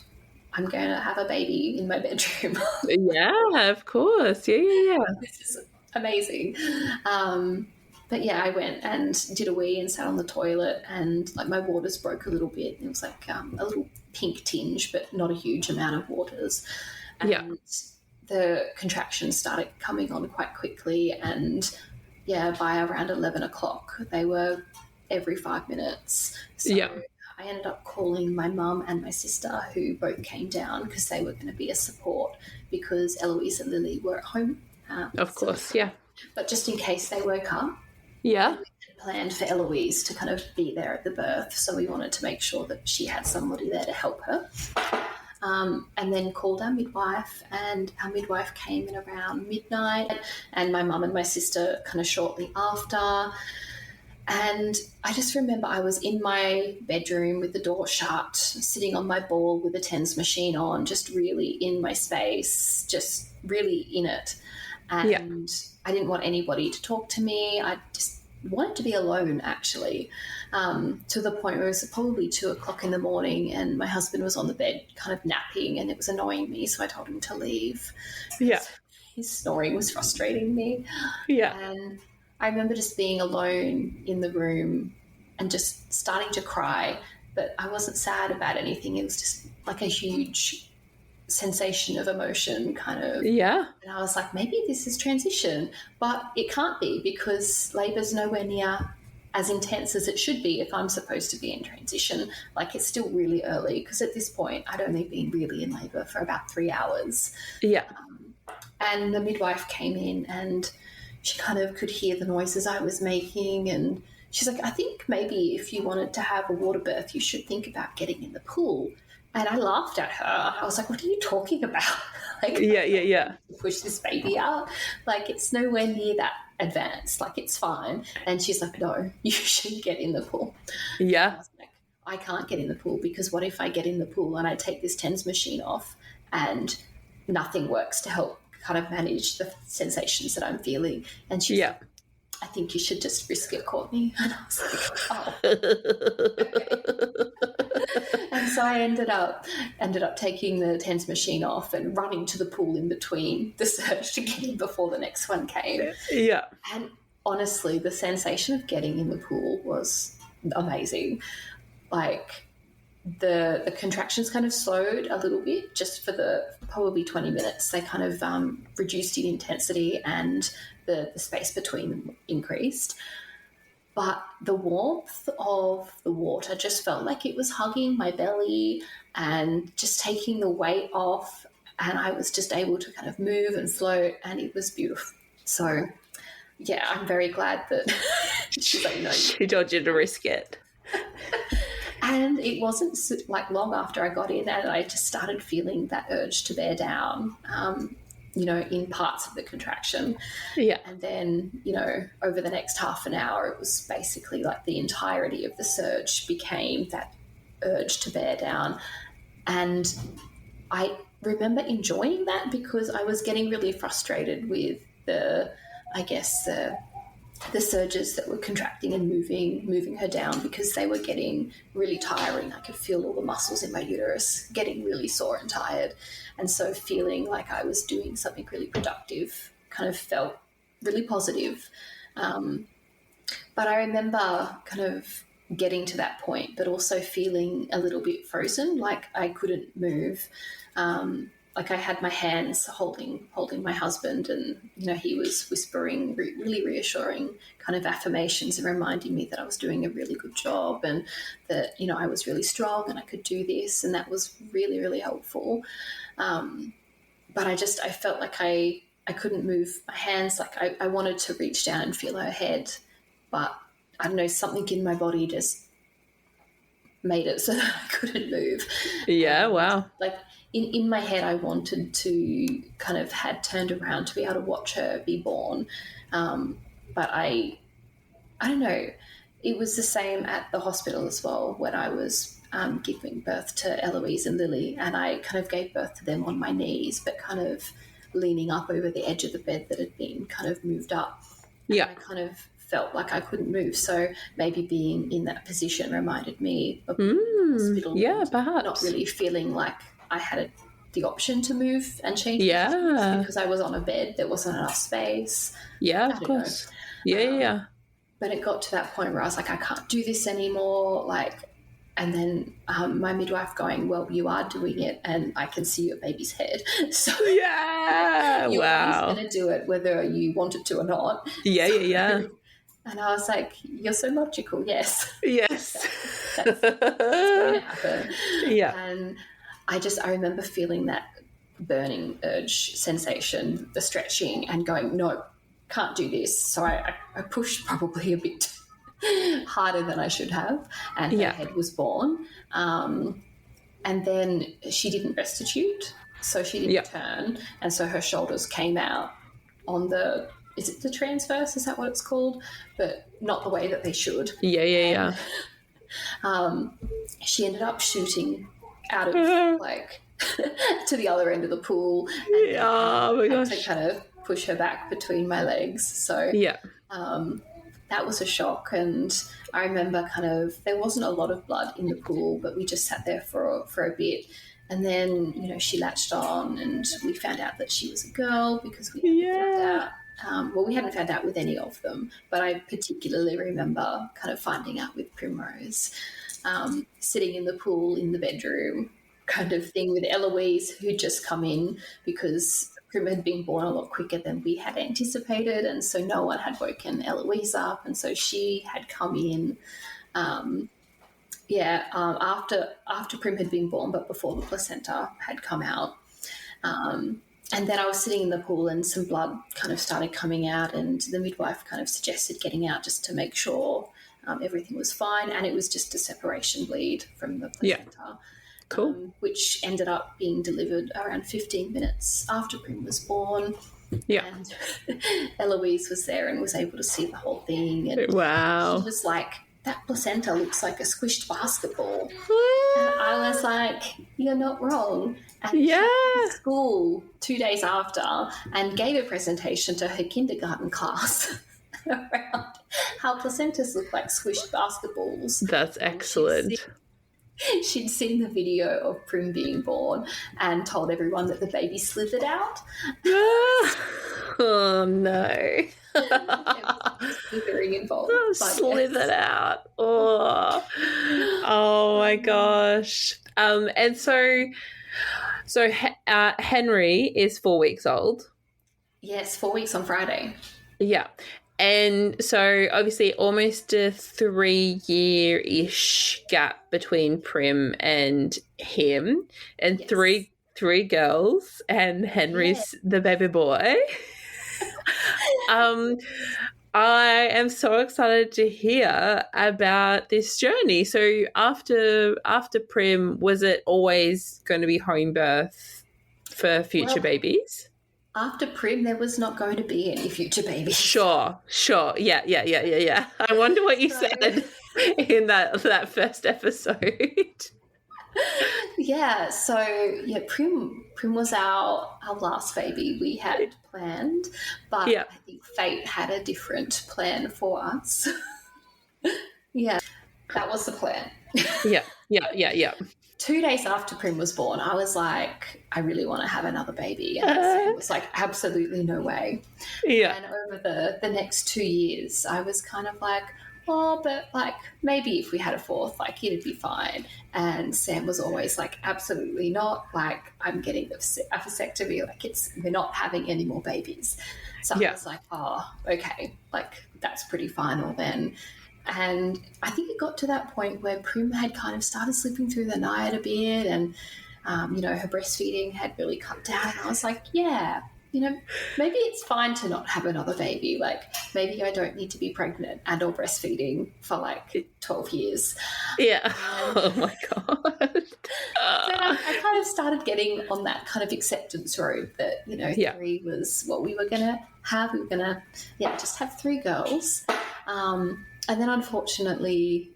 I'm going to have a baby in my bedroom. Yeah, of course. Yeah. This is amazing. But I went and did a wee and sat on the toilet, and my waters broke a little bit. It was a little pink tinge, but not a huge amount of waters. And the contractions started coming on quite quickly, and by around 11:00, they were every 5 minutes. So I ended up calling my mum and my sister, who both came down because they were going to be a support, because Eloise and Lily were at home. Of course, But just in case they woke up, we had planned for Eloise to kind of be there at the birth, so we wanted to make sure that she had somebody there to help her. And then called our midwife, and our midwife came in around midnight, and my mum and my sister kind of shortly after. And I just remember I was in my bedroom with the door shut, sitting on my ball with the TENS machine on, just really in my space, just really in it. And I didn't want anybody to talk to me. I just wanted to be alone, actually, to the point where it was probably 2:00 in the morning, and my husband was on the bed kind of napping, and it was annoying me, so I told him to leave. His snoring was frustrating me. And I remember just being alone in the room and just starting to cry, but I wasn't sad about anything. It was just a huge sensation of emotion, kind of. And I was like, maybe this is transition, but it can't be, because labour's nowhere near as intense as it should be if I'm supposed to be in transition. It's still really early, because at this point I'd only been really in labour for about 3 hours. And the midwife came in, and she kind of could hear the noises I was making, and she's like, I think maybe if you wanted to have a water birth, you should think about getting in the pool. And I laughed at her. I was like, what are you talking about? Push this baby out. It's nowhere near that advanced. It's fine. And she's like, no, you should get in the pool. I was like, I can't get in the pool, because what if I get in the pool and I take this TENS machine off and nothing works to help kind of manage the sensations that I'm feeling? And she's like, I think you should just risk it, Courtney. And I was like, oh. Okay. And so I ended up taking the TENS machine off and running to the pool in between the surge to get in before the next one came. And honestly, the sensation of getting in the pool was amazing. Like the contractions kind of slowed a little bit just for the probably 20 minutes. They kind of reduced in intensity and the space between them increased. But the warmth of the water just felt like it was hugging my belly and just taking the weight off, and I was just able to kind of move and float, and it was beautiful. So, yeah, I'm very glad that she's like, no. She told you to risk it. And it wasn't like long after I got in and I just started feeling that urge to bear down, in parts of the contraction. Yeah. And then, over the next half an hour, it was basically like the entirety of the surge became that urge to bear down. And I remember enjoying that because I was getting really frustrated with the surges that were contracting and moving her down, because they were getting really tiring. I could feel all the muscles in my uterus getting really sore and tired. And so feeling like I was doing something really productive kind of felt really positive. But I remember kind of getting to that point, but also feeling a little bit frozen, like I couldn't move. Like I had my hands holding my husband, and, he was whispering really reassuring kind of affirmations and reminding me that I was doing a really good job and that, I was really strong and I could do this. And that was really, really helpful. But I felt like I couldn't move my hands. Like I wanted to reach down and feel her head, but I don't know, something in my body just made it so that I couldn't move. Yeah, wow. Like in my head, I wanted to kind of had turned around to be able to watch her be born. But I don't know, it was the same at the hospital as well when I was giving birth to Eloise and Lily, and I kind of gave birth to them on my knees, but kind of leaning up over the edge of the bed that had been kind of moved up. Yeah. And I kind of felt like I couldn't move. So maybe being in that position reminded me of the hospital. Yeah, perhaps. Not really feeling like I had the option to move and change positions because I was on a bed. There wasn't enough space. Yeah, of course. Yeah. But it got to that point where I was like, I can't do this anymore. And then my midwife going, well, you are doing it and I can see your baby's head. So yeah, you're wow. going to do it whether you wanted to or not. Yeah. And I was like, you're so logical. Yes. That's going to happen. Yeah. And I remember feeling that burning urge sensation, the stretching, and going, no, can't do this. So I pushed probably a bit harder than I should have, and her head was born. And then she didn't restitute, so she didn't turn, and so her shoulders came out on is it the transverse? Is that what it's called? But not the way that they should. Yeah. She ended up shooting out of to the other end of the pool. And oh my gosh! To kind of push her back between my legs. So that was a shock. And I remember there wasn't a lot of blood in the pool, but we just sat there for a bit. And then, she latched on and we found out that she was a girl because we hadn't found out. We hadn't found out with any of them, but I particularly remember kind of finding out with Primrose, sitting in the pool in the bedroom kind of thing with Eloise, who'd just come in because Prim had been born a lot quicker than we had anticipated, and so no one had woken Eloise up, and so she had come in after Prim had been born, but before the placenta had come out. And then I was sitting in the pool and some blood kind of started coming out, and the midwife kind of suggested getting out just to make sure everything was fine, and it was just a separation bleed from the placenta. Cool. Which ended up being delivered around 15 minutes after Prim was born. Yeah. And Eloise was there and was able to see the whole thing. And wow. She was like, that placenta looks like a squished basketball. And I was like, you're not wrong. And she went to school 2 days after and gave a presentation to her kindergarten class around how placentas look like squished basketballs. That's excellent. She'd seen the video of Prim being born and told everyone that the baby slithered out. Oh, no. It was slithering involved. Slithered out. Oh my gosh. And so Henry is 4 weeks old. Yes, 4 weeks on Friday. Yeah. And so obviously almost a 3-year-ish gap between Prim and him, and yes. three girls, and Henry's the baby boy. I am so excited to hear about this journey. So after Prim, was it always going to be home birth for future babies? After Prim, there was not going to be any future babies. Sure. Yeah. I wonder what you said in that first episode. Yeah, so Prim was our last baby we had planned, but I think fate had a different plan for us. Yeah, that was the plan. Yeah. 2 days after Prim was born, I was like, I really want to have another baby. And Sam was like, absolutely no way. Yeah. And over the next 2 years, I was kind of like, oh, but like maybe if we had a fourth, like it'd be fine. And Sam was always like, absolutely not. Like I'm getting a vasectomy. Like we're not having any more babies. So I was like, oh, okay, like that's pretty final then. And I think it got to that point where Prim had kind of started slipping through the night a bit, and her breastfeeding had really cut down. And I was like, maybe it's fine to not have another baby. Like maybe I don't need to be pregnant and or breastfeeding for like 12 years. Yeah. Oh my God. So I kind of started getting on that kind of acceptance road that, 3 was what we were going to have. We were going to, just have 3 girls. And then unfortunately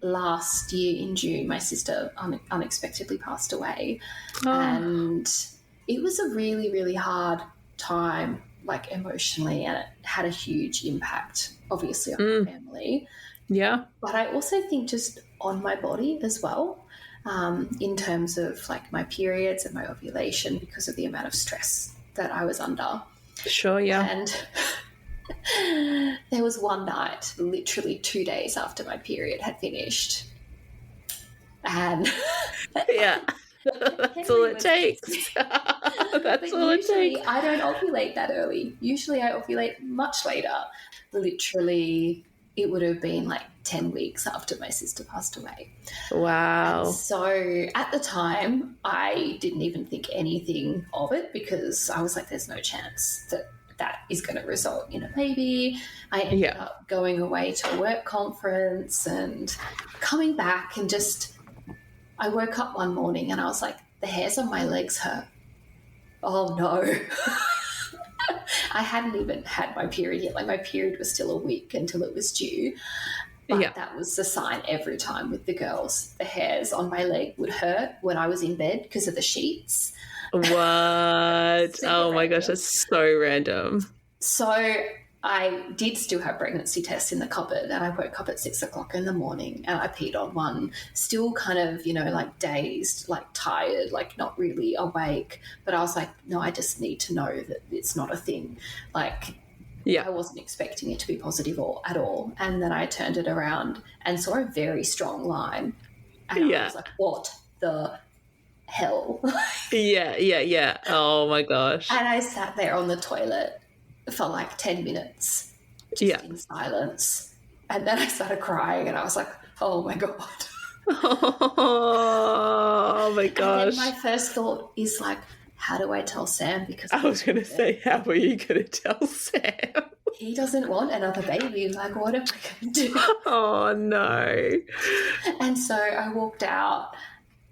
last year in June, my sister unexpectedly passed away. And it was a really, really hard time, like emotionally, and it had a huge impact obviously on my family. Yeah. But I also think just on my body as well, in terms of like my periods and my ovulation, because of the amount of stress that I was under. Sure, yeah. And there was one night, literally 2 days after my period had finished, and that's all it takes. That's all it takes. I don't ovulate that early. Usually I ovulate much later. Literally, it would have been like 10 weeks after my sister passed away. Wow. And so at the time, I didn't even think anything of it because I was like, there's no chance that is going to result in a baby. I ended up going away to a work conference and coming back, and I woke up one morning and I was like, the hairs on my legs hurt. Oh no. I hadn't even had my period yet. Like my period was still a week until it was due. But that was the sign every time with the girls. The hairs on my leg would hurt when I was in bed because of the sheets. What? Oh my gosh, that's so random. So I did still have pregnancy tests in the cupboard, and I woke up at 6 o'clock in the morning and I peed on one, still kind of, like dazed, like tired, like not really awake. But I was like, no, I just need to know that it's not a thing. Like, I wasn't expecting it to be positive at all. And then I turned it around and saw a very strong line. And I was like, what the hell? Yeah. Oh my gosh. And I sat there on the toilet for like 10 minutes just in silence. And then I started crying and I was like, oh my God. Oh my gosh. And then my first thought is like, how do I tell Sam? Because I was going to say, how are you going to tell Sam? He doesn't want another baby. Like, what am I going to do? Oh no. And so I walked out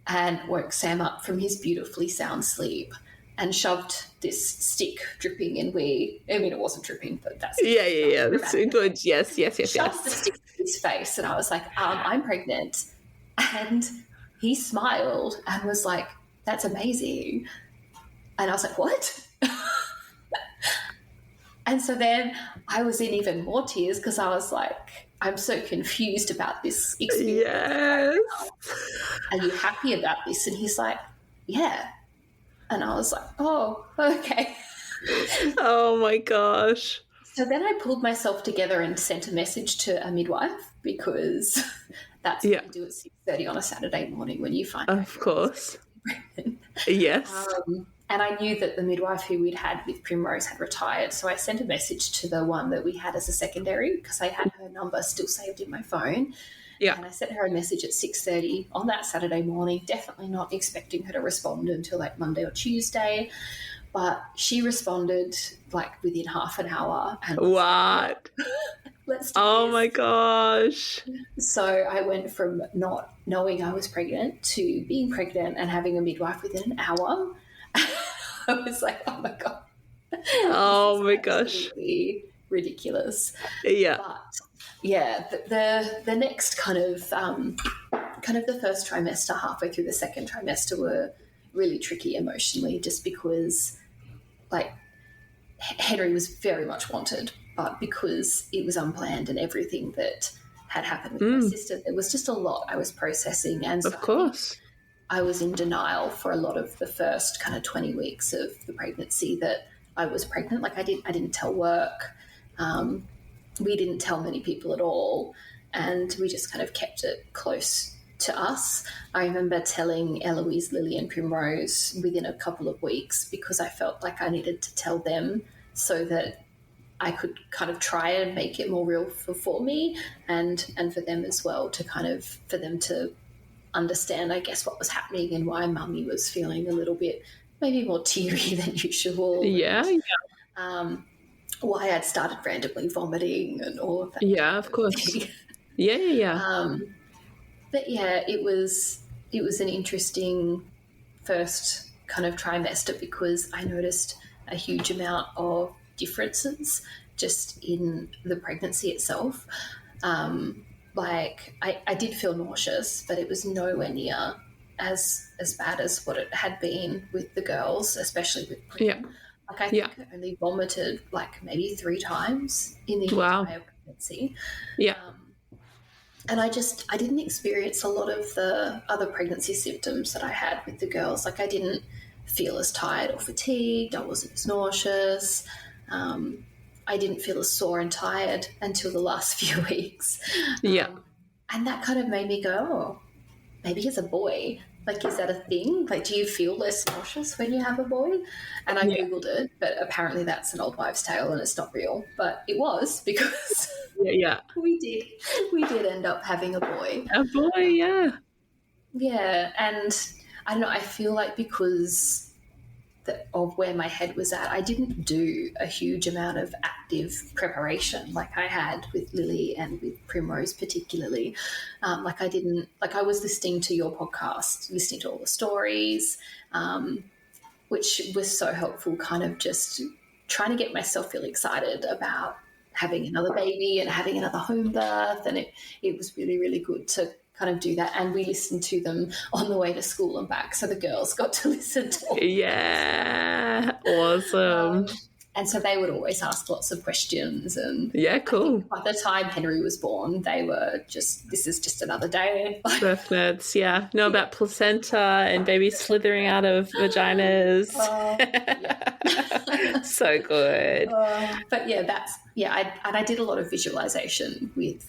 and woke Sam up from his beautifully sound sleep and shoved this stick dripping in it wasn't dripping, but that's that's good. Yes. Shoved the stick in his face, and I was like, I'm pregnant. And he smiled and was like, that's amazing. And I was like, what? And so then I was in even more tears because I was like, I'm so confused about this experience. Yes. Are you happy about this? And he's like, yeah. And I was like, oh, okay. Oh my gosh. So then I pulled myself together and sent a message to a midwife, because that's what you do at 6:30 on a Saturday morning when you find out. Of course. Yes. And I knew that the midwife who we'd had with Primrose had retired, so I sent a message to the one that we had as a secondary, because I had her number still saved in my phone. Yeah. And I sent her a message at 6:30 on that Saturday morning, definitely not expecting her to respond until like Monday or Tuesday. But she responded like within half an hour. And what? Let's do oh this. My gosh. So I went from not knowing I was pregnant to being pregnant and having a midwife within an hour. I was like, oh my God. Oh my gosh. Ridiculous. Yeah. But yeah, the next kind of the first trimester, halfway through the second trimester, were really tricky emotionally, just because like Henry was very much wanted, but because it was unplanned and everything that had happened with my sister, there was just a lot I was processing. And so of course, I was in denial for a lot of the first kind of 20 weeks of the pregnancy that I was pregnant. Like I didn't tell work. We didn't tell many people at all. And we just kind of kept it close to us. I remember telling Eloise, Lily and Primrose within a couple of weeks, because I felt like I needed to tell them so that I could kind of try and make it more real for me and for them as well, to kind of, for them to understand, I guess, what was happening and why Mummy was feeling a little bit maybe more teary than usual. Yeah. Why I'd started randomly vomiting and all of that. Yeah, of course. Yeah. But yeah, it was an interesting first kind of trimester, because I noticed a huge amount of differences just in the pregnancy itself. Like I did feel nauseous, but it was nowhere near as bad as what it had been with the girls, especially with Prim. Yeah. Like I think I only vomited like maybe 3 times in the entire pregnancy. Yeah. And I didn't experience a lot of the other pregnancy symptoms that I had with the girls. Like I didn't feel as tired or fatigued. I wasn't as nauseous. I didn't feel as sore and tired until the last few weeks. And that kind of made me go, oh, maybe as a boy. Like, is that a thing? Like, do you feel less nauseous when you have a boy? And I Googled it, but apparently that's an old wives' tale and it's not real. But it was, because we did end up having a boy. A boy, yeah. Yeah, and I don't know, I feel like because of where my head was at, I didn't do a huge amount of active preparation like I had with Lily and with Primrose particularly. I was listening to your podcast, listening to all the stories, which was so helpful, kind of just trying to get myself feel excited about having another baby and having another home birth. And it was really, really good to kind of do that. And we listened to them on the way to school and back, so the girls got to listen to all awesome. And so they would always ask lots of questions. And cool. By the time Henry was born, they were just, this is just another day. Birth nerds, know about placenta and babies slithering out of vaginas. So good. But I did a lot of visualization with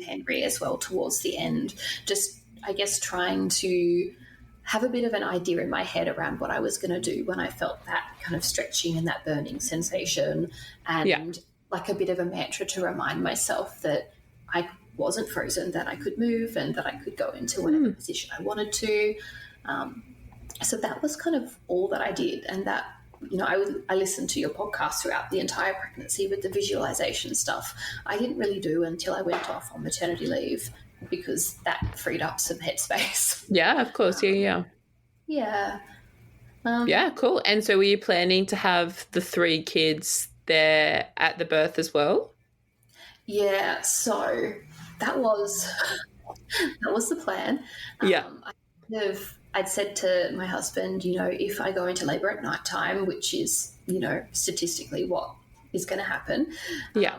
Henry as well towards the end, just I guess trying to have a bit of an idea in my head around what I was going to do when I felt that kind of stretching and that burning sensation, and like a bit of a mantra to remind myself that I wasn't frozen, that I could move and that I could go into whatever position I wanted to. So that was kind of all that I did. And that, I listened to your podcast throughout the entire pregnancy with the visualization stuff. I didn't really do until I went off on maternity leave, because that freed up some headspace. Yeah, of course. Yeah. Cool. And so were you planning to have the 3 kids there at the birth as well? Yeah, so that was the plan. I'd said to my husband, if I go into labour at night time, which is, statistically what is going to happen, I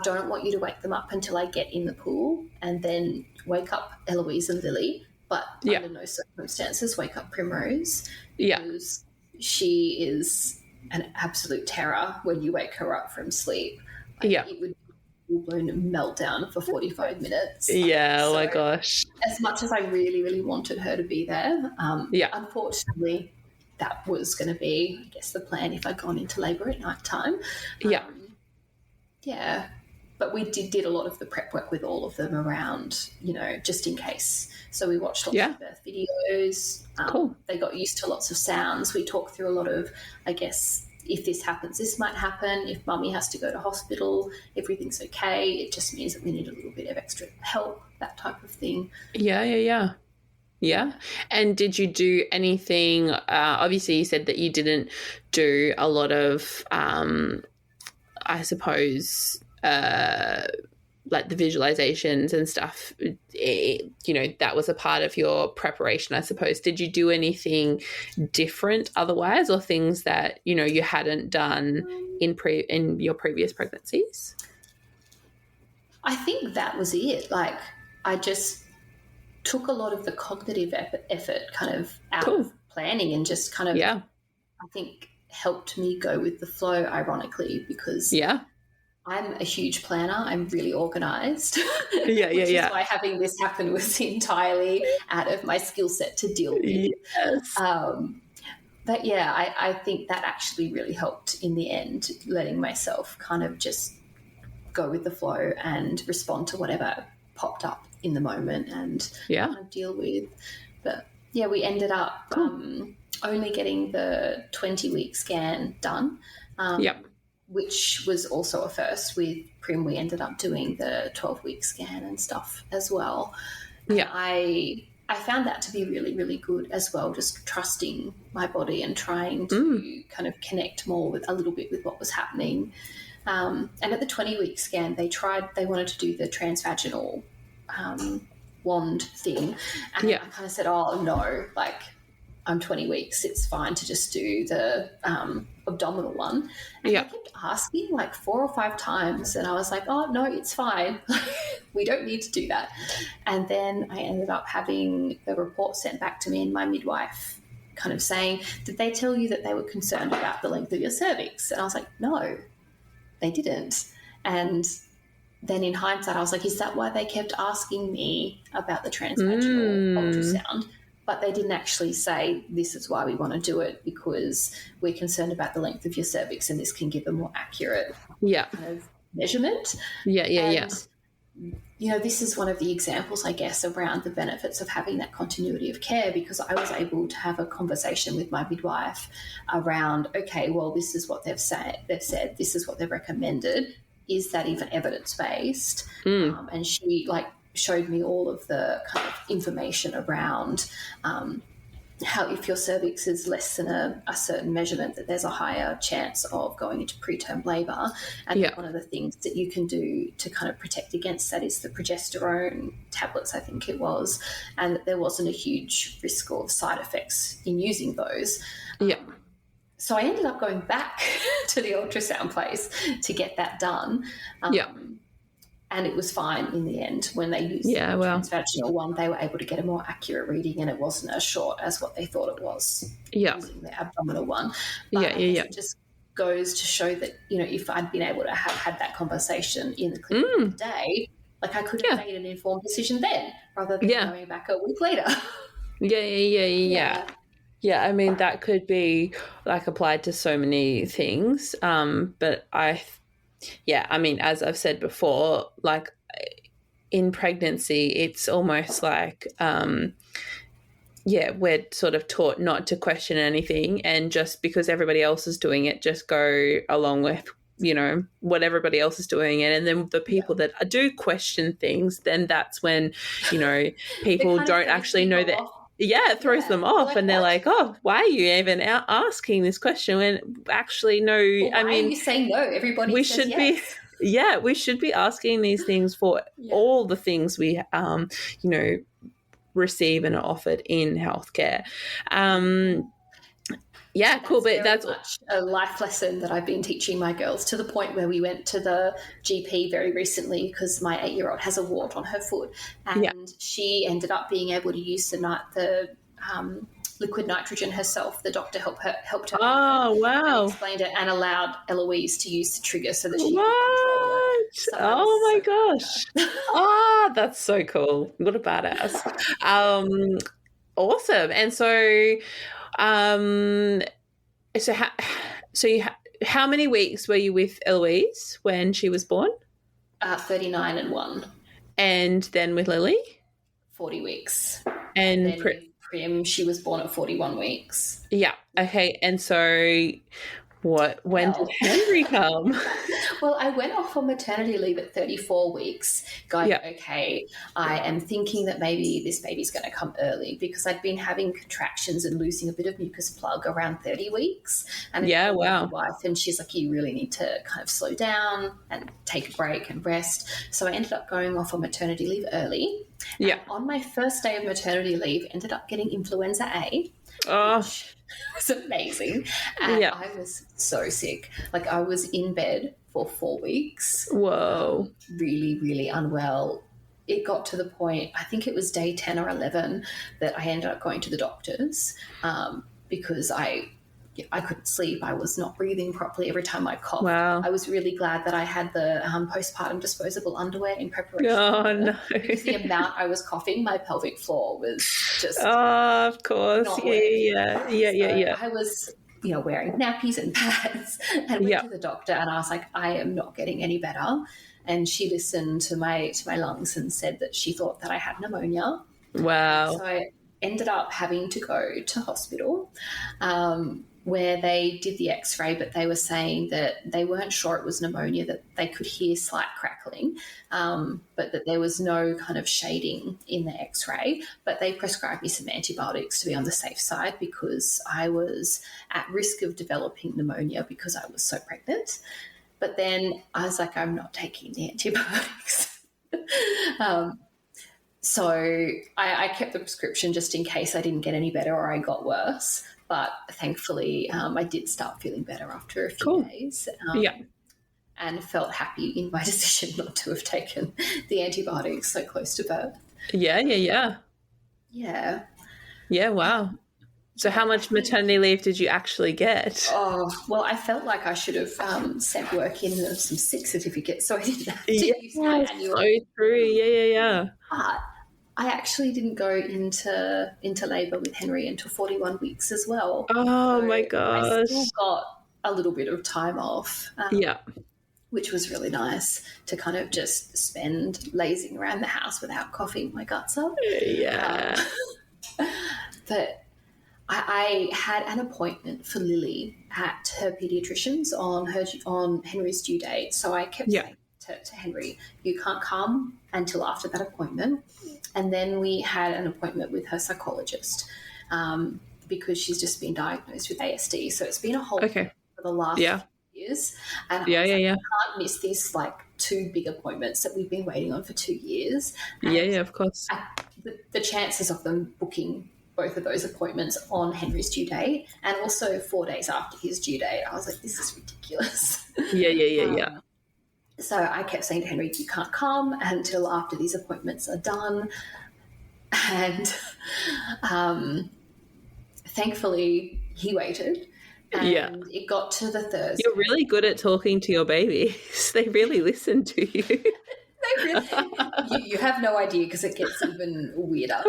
don't want you to wake them up until I get in the pool, and then wake up Eloise and Lily, but under no circumstances wake up Primrose, because she is an absolute terror when you wake her up from sleep. It would be a full-blown meltdown for 45 minutes. Yeah, oh my gosh. As much as I really, really wanted her to be there, unfortunately, that was going to be, I guess, the plan if I'd gone into labour at night time. Yeah. But we did a lot of the prep work with all of them around, just in case. So we watched lots of birth videos. Cool. They got used to lots of sounds. We talked through a lot of, I guess, if this happens, this might happen. If mummy has to go to hospital, everything's okay. It just means that we need a little bit of extra help, that type of thing. Yeah. And did you do anything, obviously you said that you didn't do a lot of, I suppose, like the visualizations and stuff, that was a part of your preparation, I suppose. Did you do anything different otherwise, or things that, you hadn't done in your previous pregnancies? I think that was it. Like, I just took a lot of the cognitive effort kind of out of planning, and just kind of, I think, helped me go with the flow, ironically, because I'm a huge planner. I'm really organised. Which is why having this happen was entirely out of my skill set to deal with. Yes. But I think that actually really helped in the end, letting myself kind of just go with the flow and respond to whatever popped up in the moment and kind of deal with. But we ended up only getting the 20-week scan done. Which was also a first. With Prim, we ended up doing the 12-week scan and stuff as well. Yeah. I found that to be really, really good as well, just trusting my body and trying to kind of connect more with a little bit with what was happening. And at the 20-week scan, they wanted to do the transvaginal wand thing. And I kind of said, oh, no, like, I'm 20 weeks, it's fine to just do the abdominal one. And they kept asking like 4 or 5 times, and I was like, oh, no, it's fine. We don't need to do that. And then I ended up having the report sent back to me, and my midwife kind of saying, did they tell you that they were concerned about the length of your cervix? And I was like, no, they didn't. And then in hindsight, I was like, is that why they kept asking me about the transvaginal ultrasound? But they didn't actually say, this is why we want to do it, because we're concerned about the length of your cervix and this can give a more accurate kind of measurement. This is one of the examples, I guess, around the benefits of having that continuity of care, because I was able to have a conversation with my midwife around, okay, well, this is what they've said, this is what they've recommended. Is that even evidence-based? And she, showed me all of the kind of information around how if your cervix is less than a certain measurement, that there's a higher chance of going into preterm labour. And one of the things that you can do to kind of protect against that is the progesterone tablets, I think it was, and that there wasn't a huge risk of side effects in using those. So I ended up going back to the ultrasound place to get that done. And it was fine in the end. When they used the transvaginal one, they were able to get a more accurate reading, and it wasn't as short as what they thought it was using the abdominal one. But it just goes to show that, if I'd been able to have had that conversation in the clinic today, like, I could have made an informed decision then rather than going back a week later. Yeah, I mean, that could be applied to so many things. But I mean, as I've said before, in pregnancy, it's almost like, we're sort of taught not to question anything, and just because everybody else is doing it, just go along with, what everybody else is doing it. And then the people that do question things, then that's when, people don't actually know that. It throws them off, and they're like, oh, why are you even asking this question when actually no, I mean, are you saying no? Everybody we says should yes. we should be asking these things for all the things we receive and are offered in healthcare. Cool, but that's much a life lesson that I've been teaching my girls, to the point where we went to the GP very recently because my 8-year-old has a wart on her foot, and she ended up being able to use the liquid nitrogen herself. The doctor helped her. Oh, wow. Explained it and allowed Eloise to use the trigger so that she could control So oh my gosh. Oh, that's so cool. What a badass. Awesome. And so, so how, how many weeks were you with Eloise when she was born? 39 and 1. And then with Lily? 40 weeks. And then with Prim, she was born at 41 weeks. Yeah. Okay. And so when did Henry come? Well, I went off on maternity leave at 34 weeks going, okay, I am thinking that maybe this baby's going to come early because I'd been having contractions and losing a bit of mucus plug around 30 weeks. And my wife, and she's like, you really need to kind of slow down and take a break and rest. So I ended up going off on maternity leave early. Yeah. And on my first day of maternity leave, ended up getting influenza A. Which was amazing. And I was so sick. Like, I was in bed for 4 weeks. Whoa. Really, really unwell. It got to the point, I think it was day 10 or 11, that I ended up going to the doctors because I couldn't sleep. I was not breathing properly every time I coughed. Wow. I was really glad that I had the postpartum disposable underwear in preparation. Oh, no. Because the amount I was coughing, my pelvic floor was just... Oh, of course. Yeah. I was, wearing nappies and pads and went to the doctor, and I was like, I am not getting any better. And she listened to my lungs and said that she thought that I had pneumonia. Wow. So I ended up having to go to hospital where they did the x-ray, but they were saying that they weren't sure it was pneumonia, that they could hear slight crackling, but that there was no kind of shading in the x-ray. But they prescribed me some antibiotics to be on the safe side because I was at risk of developing pneumonia because I was so pregnant. But then I was like, I'm not taking the antibiotics. So I kept the prescription just in case I didn't get any better or I got worse. But thankfully, I did start feeling better after a few days. And felt happy in my decision not to have taken the antibiotics so close to birth. Yeah, wow. So how much maternity leave did you actually get? Oh, well, I felt like I should have sent work in some sick certificates so I didn't have to use my annual. So true. Yeah. But I actually didn't go into labour with Henry until 41 weeks as well. Oh, so my gosh. I still got a little bit of time off. Which was really nice to kind of just spend lazing around the house without coughing my guts up. Yeah. But I had an appointment for Lily at her paediatrician's on Henry's due date. So I kept saying to Henry, you can't come until after that appointment. And then we had an appointment with her psychologist because she's just been diagnosed with ASD. So it's been a whole for the last years. And I can't miss these like 2 big appointments that we've been waiting on for 2 years. And of course. The chances of them booking both of those appointments on Henry's due date and also 4 days after his due date, I was like, this is ridiculous. Yeah. So I kept saying to Henry, you can't come until after these appointments are done. And thankfully he waited. And it got to the Thursday. You're really good at talking to your babies. They really listen to you. They really, you have no idea because it gets even weirder.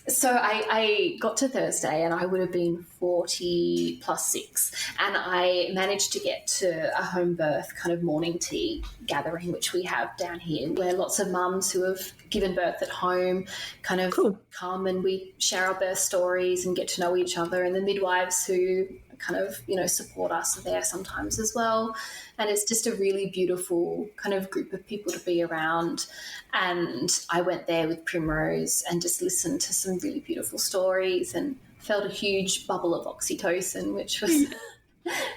So I got to Thursday and I would have been 40 plus 6, and I managed to get to a home birth kind of morning tea gathering, which we have down here, where lots of mums who have given birth at home kind of come and we share our birth stories and get to know each other, and the midwives who kind of, support us are there sometimes as well. And it's just a really beautiful kind of group of people to be around. And I went there with Primrose and just listened to some really beautiful stories and felt a huge bubble of oxytocin, which was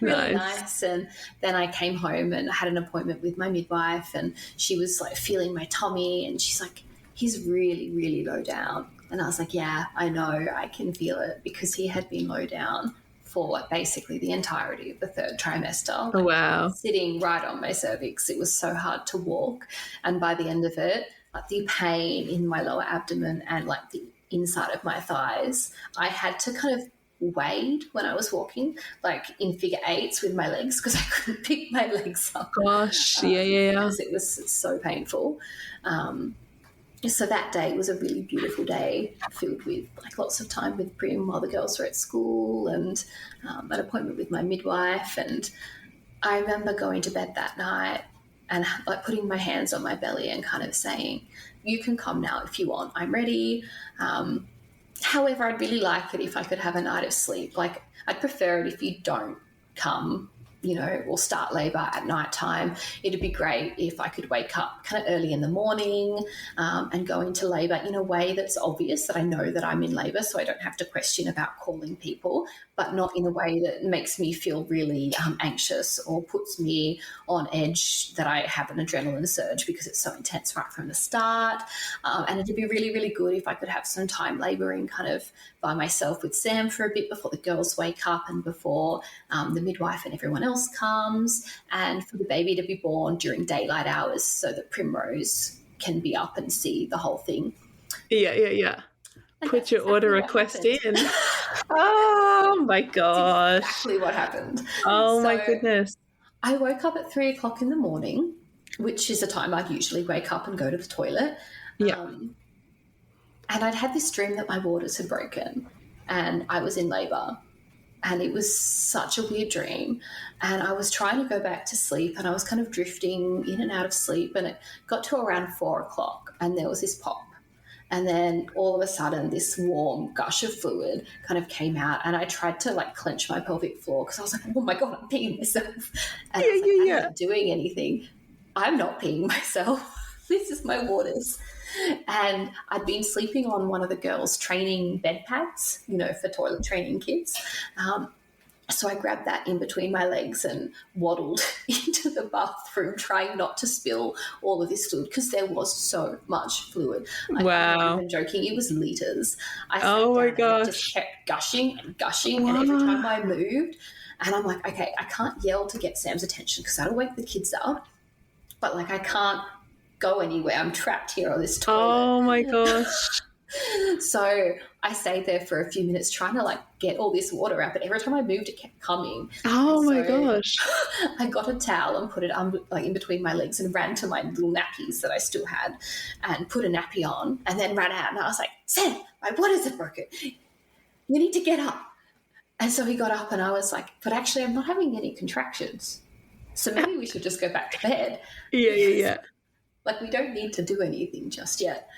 really nice. And then I came home and had an appointment with my midwife, and she was like feeling my tummy and she's like, he's really, really low down. And I was like, yeah, I know, I can feel it, because he had been low down for basically the entirety of the 3rd trimester. Oh, wow. Sitting right on my cervix. It was so hard to walk. And by the end of it, like the pain in my lower abdomen and like the inside of my thighs, I had to kind of weighed when I was walking, like in figure eights with my legs, because I couldn't pick my legs up. Gosh, yeah. Because it was so painful. So that day was a really beautiful day, filled with like lots of time with Prim while the girls were at school, and an appointment with my midwife. And I remember going to bed that night and like putting my hands on my belly and kind of saying, you can come now if you want, I'm ready. However, I'd really like it if I could have a night of sleep. Like, I'd prefer it if you don't come, you know, or start labour at night time. It'd be great if I could wake up kind of early in the morning and go into labour in a way that's obvious, that I know that I'm in labour, so I don't have to question about calling people, but not in a way that makes me feel really anxious or puts me on edge, that I have an adrenaline surge because it's so intense right from the start. And it'd be really, really good if I could have some time labouring kind of by myself with Sam for a bit before the girls wake up and before the midwife and everyone else comes, and for the baby to be born during daylight hours so that Primrose can be up and see the whole thing. Yeah. Put your order request in. Oh my gosh. That's exactly what happened. Oh my goodness. I woke up at 3 o'clock in the morning, which is a time I'd usually wake up and go to the toilet. Yeah. And I'd had this dream that my waters had broken and I was in labour. And it was such a weird dream. And I was trying to go back to sleep and I was kind of drifting in and out of sleep, and it got to around 4 o'clock and there was this pop. And then all of a sudden this warm gush of fluid kind of came out, and I tried to like clench my pelvic floor because I was like, oh my God, I'm peeing myself. And I'm not doing anything. I'm not peeing myself. This is my waters. And I'd been sleeping on one of the girls' training bed pads, you know, for toilet training kids. So I grabbed that in between my legs and waddled into the bathroom, trying not to spill all of this fluid because there was so much fluid. I'm not even joking. It was litres. Oh my gosh. It just kept gushing and gushing. And every time I moved, and I'm like, okay, I can't yell to get Sam's attention because that'll wake the kids up. But like, I can't go anywhere. I'm trapped here on this toilet. Oh my gosh. So I stayed there for a few minutes trying to like get all this water out, but every time I moved it kept coming. Oh my gosh. I got a towel and put it like in between my legs and ran to my little nappies that I still had and put a nappy on and then ran out, and I was like, Sam, my waters are broken. You need to get up. And so he got up and I was like, but actually I'm not having any contractions. So maybe we should just go back to bed. Yeah. Like, we don't need to do anything just yet.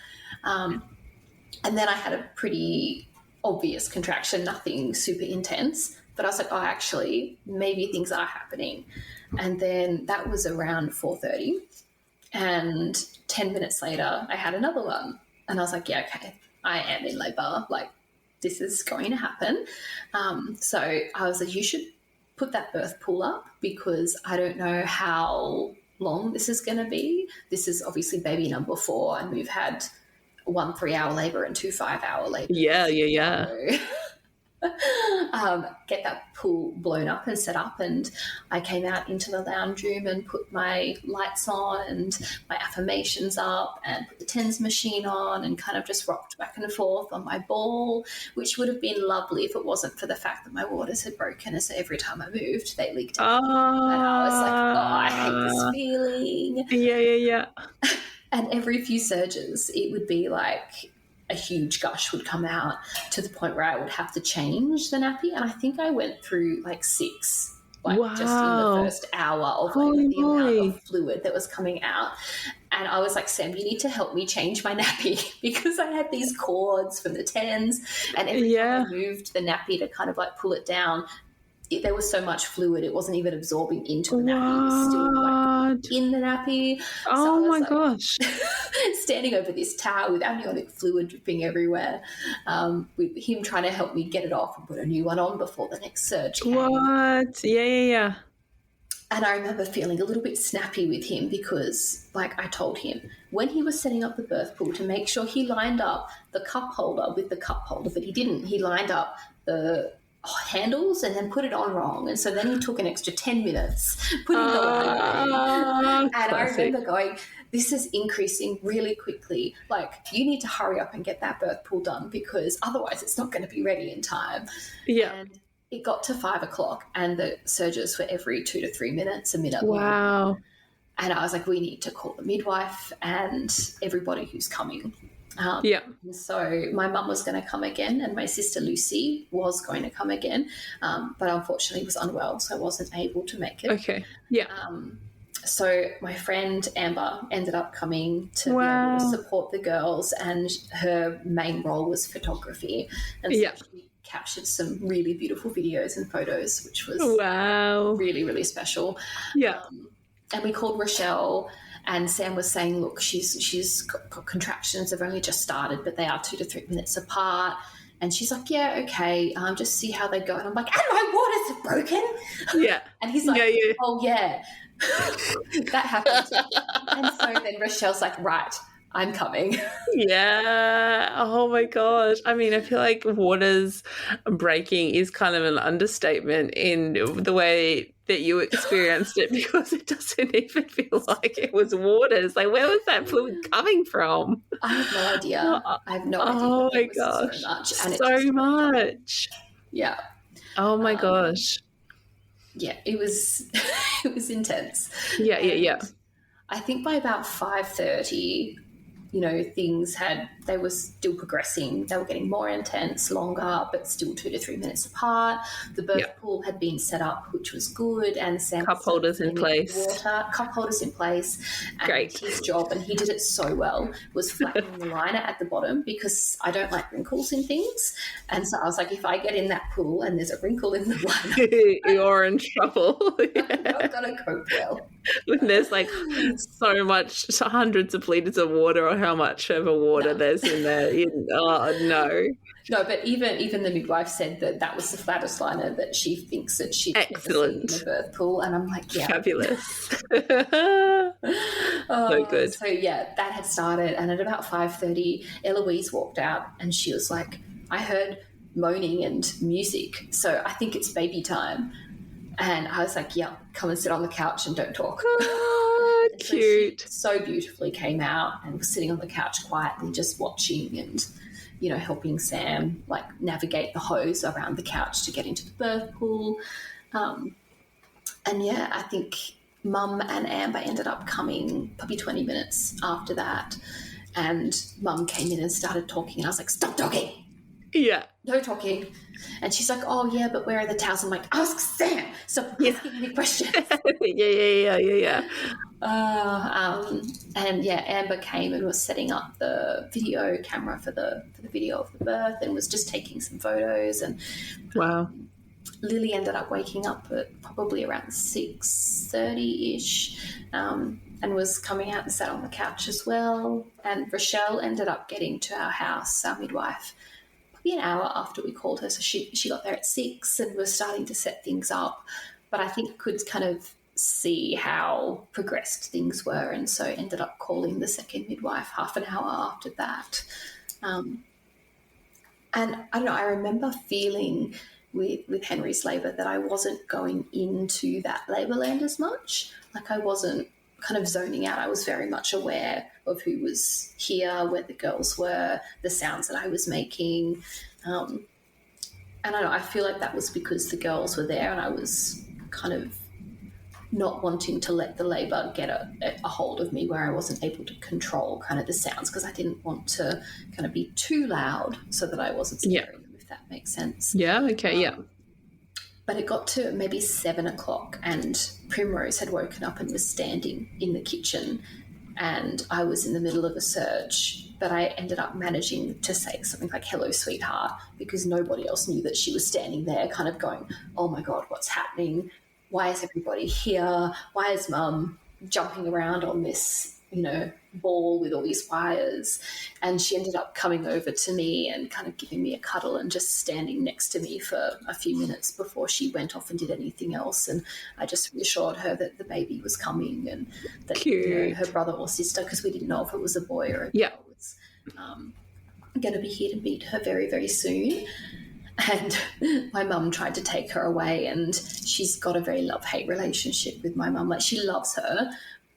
And then I had a pretty obvious contraction, nothing super intense. But I was like, oh, actually, maybe things are happening. And then that was around 4:30. And 10 minutes later, I had another one. And I was like, yeah, okay, I am in labour. Like, this is going to happen. So I was like, you should put that birth pool up because I don't know how long this is going to be. This is obviously baby number 4, and we've had 1 3-hour labour and 2 5-hour labour. Yeah. So, get that pool blown up and set up, and I came out into the lounge room and put my lights on and my affirmations up and put the TENS machine on and kind of just rocked back and forth on my ball, which would have been lovely if it wasn't for the fact that my waters had broken, and so every time I moved they leaked out. And I was like, oh, I hate this feeling. Yeah. And every few surges it would be like a huge gush would come out to the point where I would have to change the nappy. And I think I went through like 6, just in the first hour of like, the amount of fluid that was coming out. And I was like, Sam, you need to help me change my nappy because I had these cords from the TENS, and every time I moved the nappy to kind of like pull it down, there was so much fluid it wasn't even absorbing into the nappy. It was still like in the nappy. Oh my gosh. Standing over this towel with amniotic fluid dripping everywhere, with him trying to help me get it off and put a new one on before the next surge came. What? Yeah. And I remember feeling a little bit snappy with him because, like, I told him when he was setting up the birth pool to make sure he lined up the cup holder with the cup holder, but he didn't. He lined up the handles and then put it on wrong, and so then he took an extra 10 minutes putting the line I remember going, this is increasing really quickly. Like, you need to hurry up and get that birth pool done because otherwise it's not going to be ready in time. Yeah. And it got to 5 o'clock and the surges were every 2 to 3 minutes, a minute long. Wow. And I was like, we need to call the midwife and everybody who's coming. So my mum was going to come again and my sister Lucy was going to come again, but unfortunately was unwell, so I wasn't able to make it. Okay. Yeah. So my friend Amber ended up coming to be able to support the girls, and her main role was photography. And so she captured some really beautiful videos and photos, which was really, really special. Yeah. And we called Rochelle, and Sam was saying, look, she's got contractions. They've only just started, but they are 2 to 3 minutes apart. And she's like, yeah, okay, just see how they go. And I'm like, and my waters are broken. Yeah. And he's like, oh, yeah, that happened. And so then Rochelle's like, right, I'm coming. Yeah. Oh, my gosh. I mean, I feel like waters breaking is kind of an understatement in the way that you experienced it, because it doesn't even feel like it was waters. Like, where was that fluid coming from? I have no idea. Oh, my gosh. So much. Yeah. Oh, my gosh. Yeah, it was it was intense. Yeah. I think by about 5:30, they were still progressing. They were getting more intense, longer, but still 2 to 3 minutes apart. The birth pool had been set up, which was good, and Sam cup holders in place. Cup holders in place. And great. His job, and he did it so well, was flattening the liner at the bottom, because I don't like wrinkles in things. And so I was like, if I get in that pool and there's a wrinkle in the liner, you're in trouble. I'm not going to cope well. When there's like so much, hundreds of litres of water, or how much of a water there's in there. Oh, no. No, but even the midwife said that was the flattest liner that she thinks that she'd ever seen in a birth pool. And I'm like, yeah. Fabulous. So good. So, that had started. And at about 5:30, Eloise walked out and she was like, I heard moaning and music, so I think it's baby time. And I was like, come and sit on the couch and don't talk. Oh, cute. So beautifully came out and was sitting on the couch quietly just watching and, helping Sam, like, navigate the hose around the couch to get into the birth pool. I think Mum and Amber ended up coming probably 20 minutes after that. And Mum came in and started talking, and I was like, stop talking. Yeah. No talking. And she's like, oh, yeah, but where are the towels? I'm like, ask Sam. Stop asking me questions. Yeah. Amber came and was setting up the video camera for the video of the birth and was just taking some photos. And Lily ended up waking up at probably around 6:30-ish and was coming out and sat on the couch as well. And Rochelle ended up getting to our house, our midwife, an hour after we called her. So she got there at 6 and was starting to set things up, but I think could kind of see how progressed things were, and so ended up calling the second midwife half an hour after that. And I don't know, I remember feeling with Henry's labour that I wasn't going into that labour land as much. Like, I wasn't kind of zoning out. I was very much aware of who was here, where the girls were, the sounds that I was making. And I don't know, I feel like that was because the girls were there and I was kind of not wanting to let the labour get a hold of me where I wasn't able to control kind of the sounds, because I didn't want to kind of be too loud so that I wasn't scaring them, if that makes sense. Yeah, okay, But it got to maybe 7 o'clock and Primrose had woken up and was standing in the kitchen, and I was in the middle of a surge, but I ended up managing to say something like, hello, sweetheart, because nobody else knew that she was standing there kind of going, oh, my God, what's happening? Why is everybody here? Why is Mum jumping around on this, ball with all these wires? And she ended up coming over to me and kind of giving me a cuddle and just standing next to me for a few minutes before she went off and did anything else. And I just reassured her that the baby was coming and that her brother or sister, because we didn't know if it was a boy or a girl, was going to be here to meet her very, very soon. And my mum tried to take her away, and she's got a very love-hate relationship with my mum. Like, she loves her,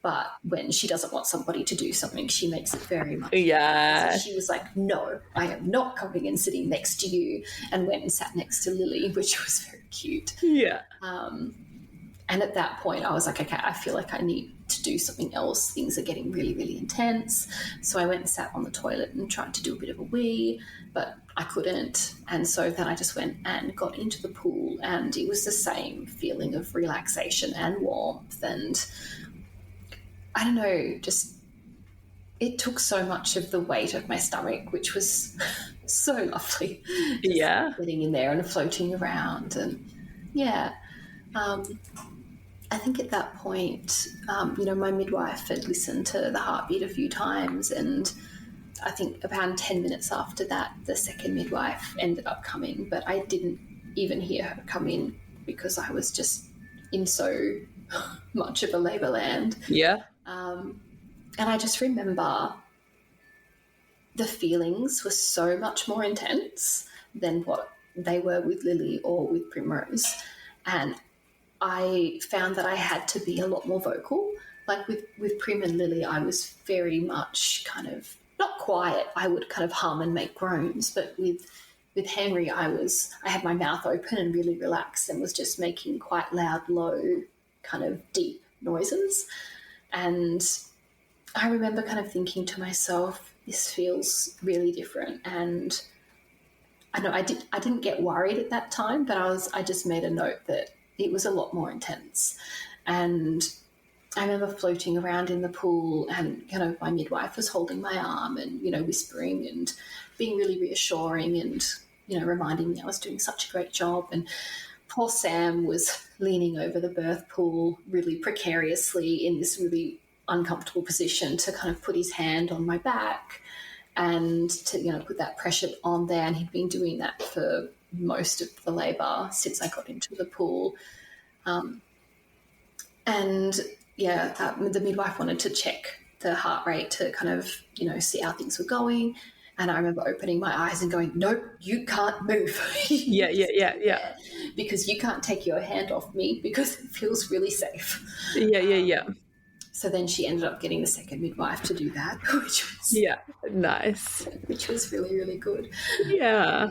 But when she doesn't want somebody to do something, she makes it very much. Yeah. So she was like, no, I am not coming and sitting next to you, and went and sat next to Lily, which was very cute. Yeah. And at that point, I was like, okay, I feel like I need to do something else. Things are getting really, really intense. So I went and sat on the toilet and tried to do a bit of a wee, but I couldn't. And so then I just went and got into the pool, and it was the same feeling of relaxation and warmth. And I don't know, just it took so much of the weight of my stomach, which was so lovely. Yeah. Getting in there and floating around. And yeah. I think at that point, my midwife had listened to the heartbeat a few times, and I think around 10 minutes after that, the second midwife ended up coming, but I didn't even hear her come in because I was just in so much of a labour land. Yeah. And I just remember the feelings were so much more intense than what they were with Lily or with Primrose. And I found that I had to be a lot more vocal. Like with Prim and Lily, I was very much kind of not quiet. I would kind of hum and make groans, but with Henry, I had my mouth open and really relaxed and was just making quite loud, low, kind of deep noises. And I remember kind of thinking to myself, this feels really different. And I know I didn't get worried at that time, but I just made a note that it was a lot more intense. And I remember floating around in the pool, and my midwife was holding my arm and whispering and being really reassuring and reminding me I was doing such a great job. And poor Sam was leaning over the birth pool really precariously in this really uncomfortable position to kind of put his hand on my back and to put that pressure on there. And he'd been doing that for most of the labour since I got into the pool. The midwife wanted to check the heart rate to kind of, see how things were going. And I remember opening my eyes and going, no, you can't move. Yeah. Because you can't take your hand off me because it feels really safe. Yeah. So then she ended up getting the second midwife to do that, nice. Which was really, really good. Yeah.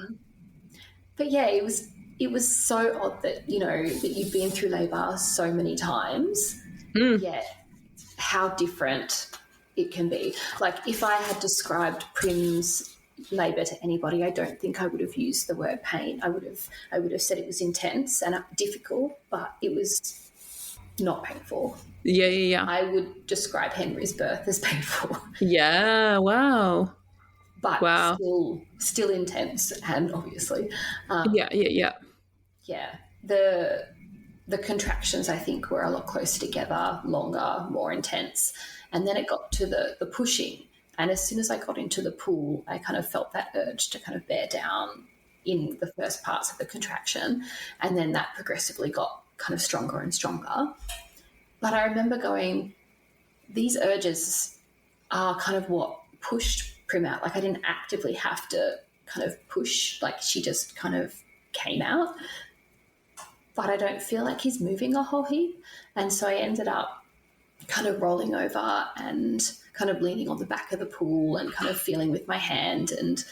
But yeah, it was so odd that, that you've been through labour so many times, yet how different it can be. Like if I had described Prim's labour to anybody, I don't think I would have used the word pain. I would have said it was intense and difficult, but it was not painful. Yeah. I would describe Henry's birth as painful. Yeah, wow. But still intense, and obviously. Yeah. Yeah. The contractions, I think, were a lot closer together, longer, more intense. And then it got to the pushing. And as soon as I got into the pool, I kind of felt that urge to kind of bear down in the first parts of the contraction. And then that progressively got kind of stronger and stronger. But I remember going, these urges are kind of what pushed Prim out. Like I didn't actively have to kind of push, like she just kind of came out. But I don't feel like he's moving a whole heap. And so I ended up kind of rolling over and kind of leaning on the back of the pool and kind of feeling with my hand and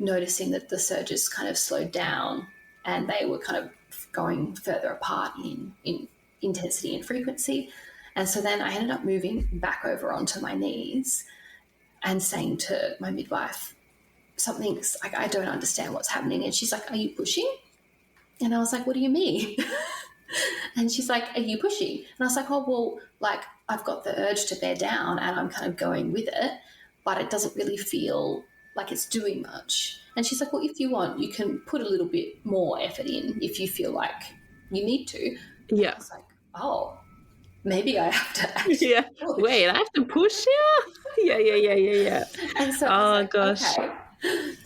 noticing that the surges kind of slowed down and they were kind of going further apart in intensity and frequency. And so then I ended up moving back over onto my knees and saying to my midwife, something's like, I don't understand what's happening. And she's like, are you pushing? And I was like, what do you mean? And she's like, are you pushing? And I was like, oh, well, like I've got the urge to bear down and I'm kind of going with it, but it doesn't really feel like it's doing much. And she's like, well, if you want, you can put a little bit more effort in if you feel like you need to. Yeah. I was like, oh, maybe I have to actually push. Wait, I have to push here? Yeah. And so I was like, gosh. Okay.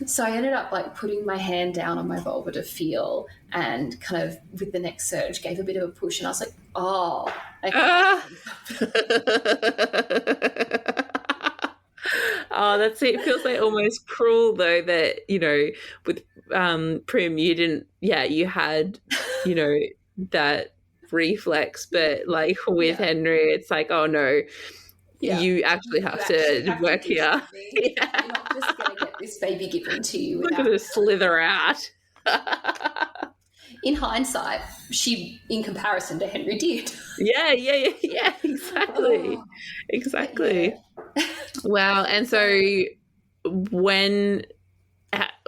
So I ended up like putting my hand down on my vulva to feel and kind of with the next surge gave a bit of a push and I was like, oh, okay. Oh, that's it. It feels like almost cruel though that, with Prim you didn't, you had, that reflex, but like with Henry, it's like, oh no, you actually have to work here. Yeah. You're not just going to get this baby given to you. We're going to slither out. In hindsight, she, in comparison to Henry, did. Yeah, exactly. Exactly. Yeah. Wow. And so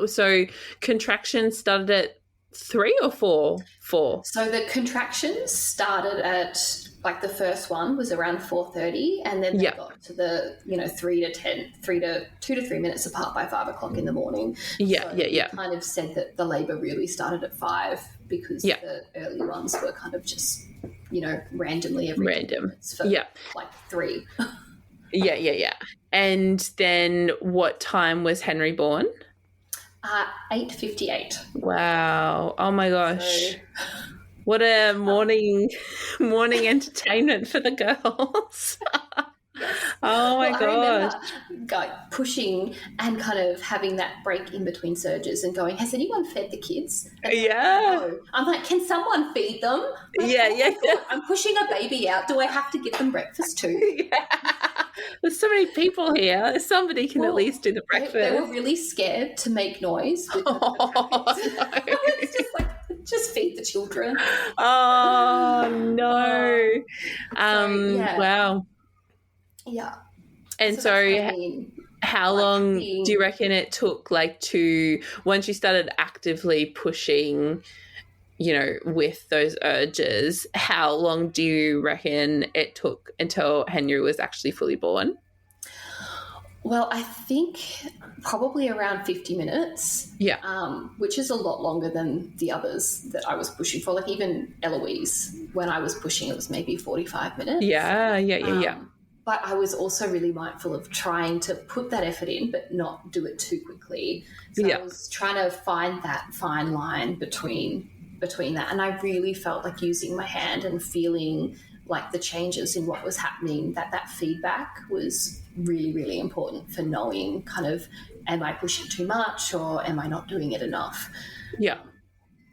so contractions started at 3 or 4? 4. So the contractions started at, like, the first one was around 4:30, and then they got to the 2 to 3 minutes apart by 5 o'clock in the morning. Kind of said that the labour really started at 5 because the early ones were kind of just randomly every 2 minutes for like 3. Yeah. And then what time was Henry born? 8:58. Wow. Oh my gosh. What a morning entertainment for the girls. Oh my gosh. I remember pushing and kind of having that break in between surges and going, has anyone fed the kids? And no. I'm like, can someone feed them? I'm pushing a baby out. Do I have to give them breakfast too? There's so many people here. Somebody can at least do the breakfast. They were really scared to make noise. With no. It's just like, just feed the children. Oh, no. Wow. Yeah. And so how long do you reckon it took, like, to, once you started actively pushing, with those urges, how long do you reckon it took until Henry was actually fully born? Well, I think probably around 50 minutes. Yeah. Which is a lot longer than the others that I was pushing for. Like, even Eloise, when I was pushing, it was maybe 45 minutes. Yeah. But I was also really mindful of trying to put that effort in but not do it too quickly. So I was trying to find that fine line between that. And I really felt like using my hand and feeling like the changes in what was happening, that feedback was really, really important for knowing kind of, am I pushing too much or am I not doing it enough? Yeah.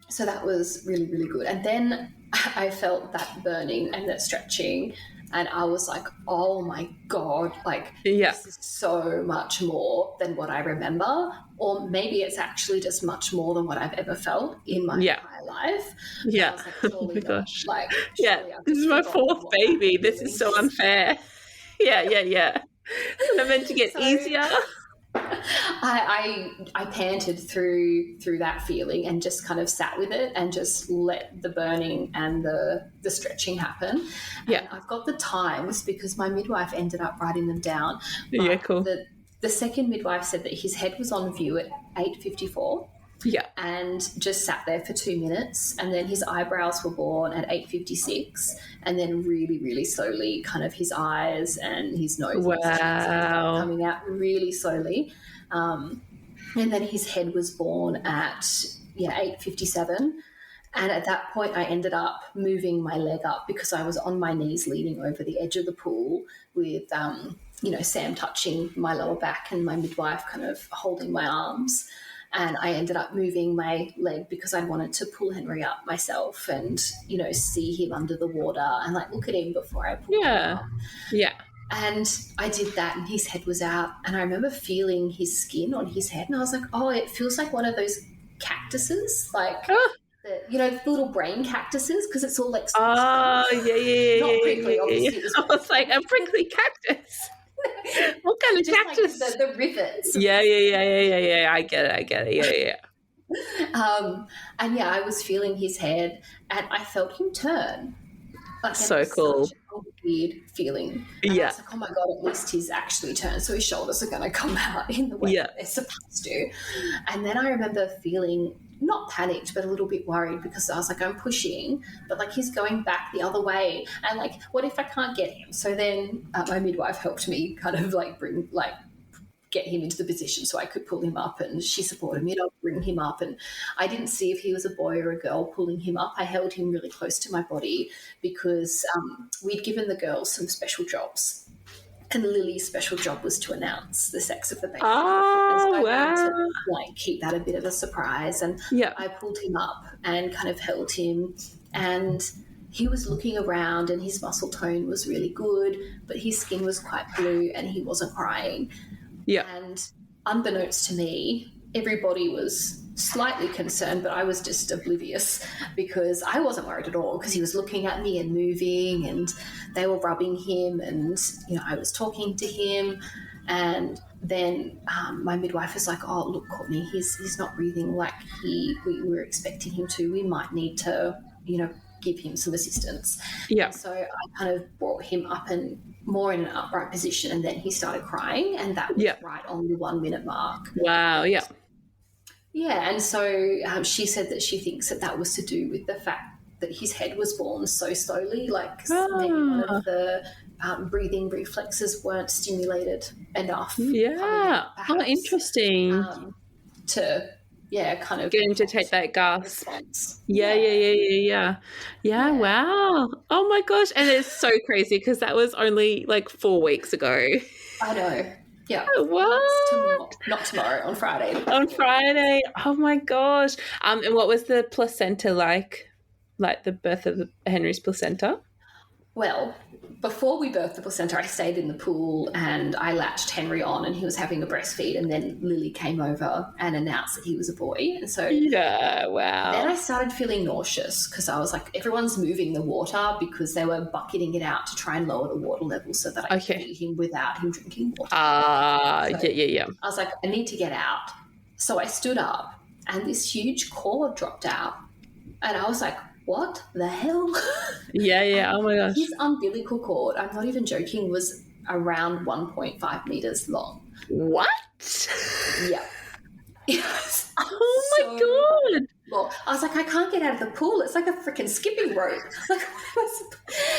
So that was really, really good. And then I felt that burning and that stretching, and I was like, oh my God, like this is so much more than what I remember, or maybe it's actually just much more than what I've ever felt in my entire life. Yeah. Like, oh my gosh. Like, this is my 4th baby. This is so unfair. Yeah. It's not meant to get easier. I panted through that feeling and just kind of sat with it and just let the burning and the stretching happen. And I've got the times because my midwife ended up writing them down. Yeah, cool. The second midwife said that his head was on view at 8:54. Yeah. And just sat there for 2 minutes, and then his eyebrows were born at 8:56, and then really, really slowly kind of his eyes and his nose coming out really slowly. And then his head was born at 8:57. And at that point I ended up moving my leg up because I was on my knees leaning over the edge of the pool with Sam touching my lower back and my midwife kind of holding my arms. And I ended up moving my leg because I wanted to pull Henry up myself and, see him under the water and, like, look at him before I pull him up. Yeah. And I did that and his head was out. And I remember feeling his skin on his head and I was like, oh, it feels like one of those cactuses, like, the little brain cactuses, because it's all like... Oh, yeah. Not prickly, obviously. I was like, a prickly cactus. What kind of cactus? Like the rivets. Yeah. I get it. Yeah. And I was feeling his head, and I felt him turn. Like, so cool. Such a weird feeling. And I was like, oh my God, at least he's actually turned, so his shoulders are going to come out in the way that they're supposed to. And then I remember feeling not panicked, but a little bit worried because I was like, I'm pushing, but like he's going back the other way. And like, what if I can't get him? So then my midwife helped me kind of like get him into the position so I could pull him up, and she supported me to bring him up. And I didn't see if he was a boy or a girl pulling him up. I held him really close to my body because we'd given the girls some special jobs. And Lily's special job was to announce the sex of the baby. Oh, so wow. I wanted to keep that a bit of a surprise. And I pulled him up and kind of held him, and he was looking around and his muscle tone was really good, but his skin was quite blue and he wasn't crying. Yeah. And unbeknownst to me, everybody was slightly concerned, but I was just oblivious because I wasn't worried at all because he was looking at me and moving and they were rubbing him and, you know, I was talking to him. And then my midwife was like, oh, look, Courtney, he's not breathing like we were expecting him to. We might need to, you know, give him some assistance. Yeah. And so I kind of brought him up and more in an upright position, and then he started crying, and that was right on the 1 minute mark. Wow. Yeah. Yeah, and so she said that she thinks that was to do with the fact that his head was born so slowly, like maybe one of the breathing reflexes weren't stimulated enough. Yeah. Perhaps, interesting. To kind of get him to take that gasp. Yeah. Wow. Oh my gosh. And it's so crazy because that was only like 4 weeks ago. I know. Yeah. What? Not tomorrow, on Friday. On Friday. Oh my gosh. And what was the placenta like? Like the birth of Henry's placenta? Well, before we birthed the placenta, I stayed in the pool and I latched Henry on and he was having a breastfeed, and then Lily came over and announced that he was a boy. And so wow. Then I started feeling nauseous because I was like, everyone's moving the water because they were bucketing it out to try and lower the water level so that I could feed him without him drinking water. Yeah. I was like, I need to get out. So I stood up and this huge cord dropped out and I was like, what the hell? Yeah. Oh my gosh. His umbilical cord, I'm not even joking, was around 1.5 meters long. What? Yeah. Oh my God. Well, I was like, I can't get out of the pool. It's like a freaking skipping rope.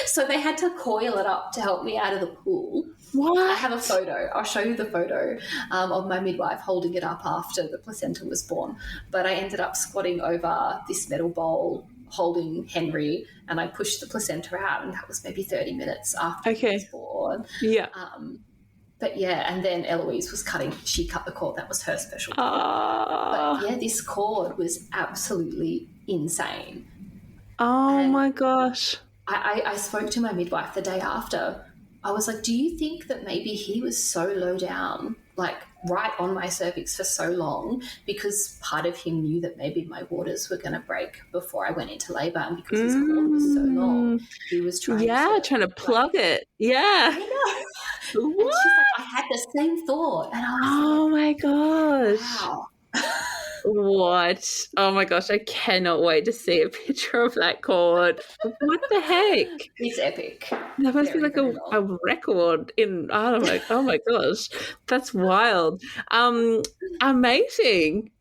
So they had to coil it up to help me out of the pool. What? I have a photo. I'll show you the photo of my midwife holding it up after the placenta was born. But I ended up squatting over this metal bowl holding Henry, and I pushed the placenta out, and that was maybe 30 minutes after he was born. Yeah. But yeah, and then Eloise was she cut the cord. That was her special cord. But yeah, this cord was absolutely insane. Oh my gosh. I spoke to my midwife the day after. I was like, do you think that maybe he was so low down, like right on my cervix for so long, because part of him knew that maybe my waters were going to break before I went into labour, and because his cord was so long, he was trying to plug it. Yeah. I know. What? And she's like, I had the same thought. And I was my gosh. Wow. What? Oh my gosh, I cannot wait to see a picture of that cord. What the heck? It's epic. That must be like a record in, I don't know. Oh my gosh, that's wild. Amazing.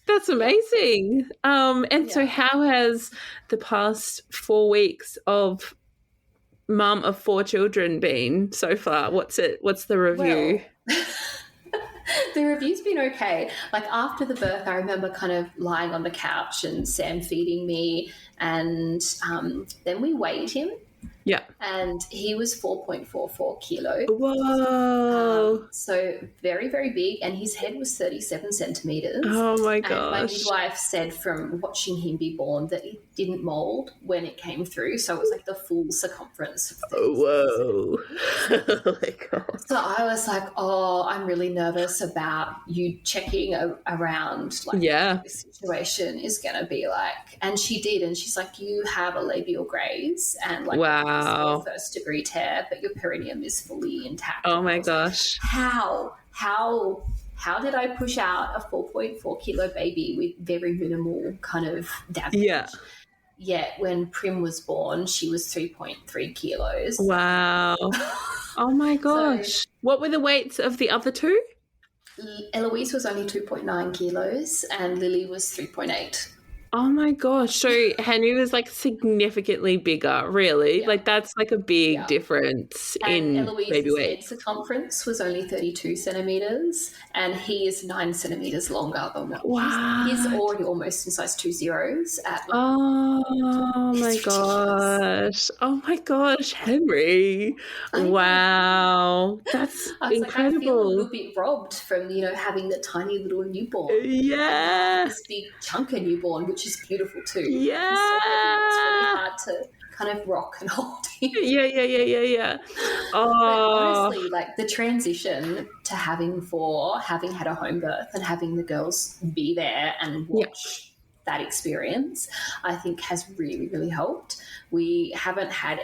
That's amazing. So how has the past 4 weeks of mum of 4 children been so far? What's the review? Well, the review's been okay. Like after the birth, I remember kind of lying on the couch and Sam feeding me, and then we weighed him. Yeah. And he was 4.44 kilos. Whoa. So very, very big. And his head was 37 centimetres. Oh, my gosh. And my midwife said from watching him be born that it didn't mould when it came through. So it was like the full circumference of 37 Whoa. Oh, my God. So I was like, I'm really nervous about you checking around like what this situation is going to be like. And she did. And she's like, you have a labial graze and like a first degree tear, but your perineum is fully intact. Oh my gosh. How did I push out a 4.4 kilo baby with very minimal kind of damage? Yeah. Yet when Prim was born, she was 3.3 kilos. Wow. Oh my gosh. So, what were the weights of the other two? Eloise was only 2.9 kilos and Lily was 3.8. Oh my gosh. So Henry was like significantly bigger, really? Yeah. Like that's like a big difference in baby weight. Head circumference was only 32 centimetres and he is 9 centimetres longer than what he's already almost in size 2 zeros at like, oh my gosh. Oh my gosh, Henry. Wow. That's incredible. Like, I feel a little bit robbed from, having the tiny little newborn. Yeah. This big chunker newborn, which is beautiful too. Yeah. It's really hard to kind of rock and hold him. Yeah. Oh. But honestly, like the transition to having had a home birth and having the girls be there and watch that experience, I think has really, really helped. We haven't had,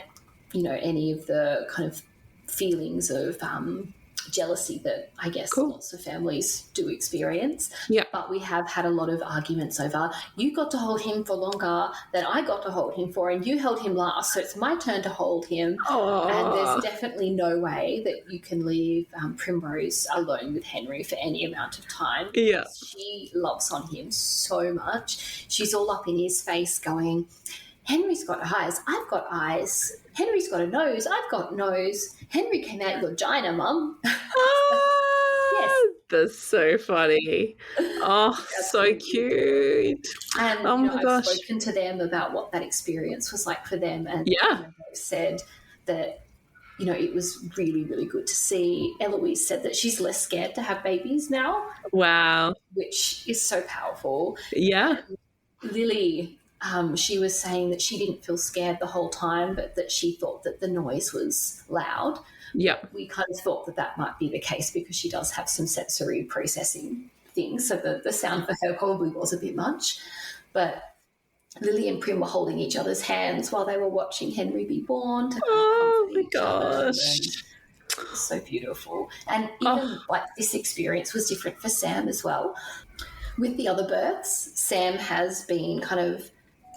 any of the kind of feelings of jealousy that I guess lots of families do experience. Yeah. But we have had a lot of arguments over, you got to hold him for longer than I got to hold him for, and you held him last, so it's my turn to hold him. Aww. And there's definitely no way that you can leave Primrose alone with Henry for any amount of time. Yeah. She loves on him so much. She's all up in his face going, Henry's got eyes, I've got eyes. Henry's got a nose, I've got nose. Henry came out your vagina, Mum. Yes. That's so funny. Oh, that's so cute. And oh my gosh. I've spoken to them about what that experience was like for them, and they've said that it was really, really good to see. Eloise said that she's less scared to have babies now. Wow. Which is so powerful. Yeah. And Lily, she was saying that she didn't feel scared the whole time, but that she thought that the noise was loud. Yeah. We kind of thought that might be the case because she does have some sensory processing things, so the sound for her probably was a bit much. But Lily and Prim were holding each other's hands while they were watching Henry be born. Oh my gosh. So beautiful. And even this experience was different for Sam as well. With the other births, Sam has been kind of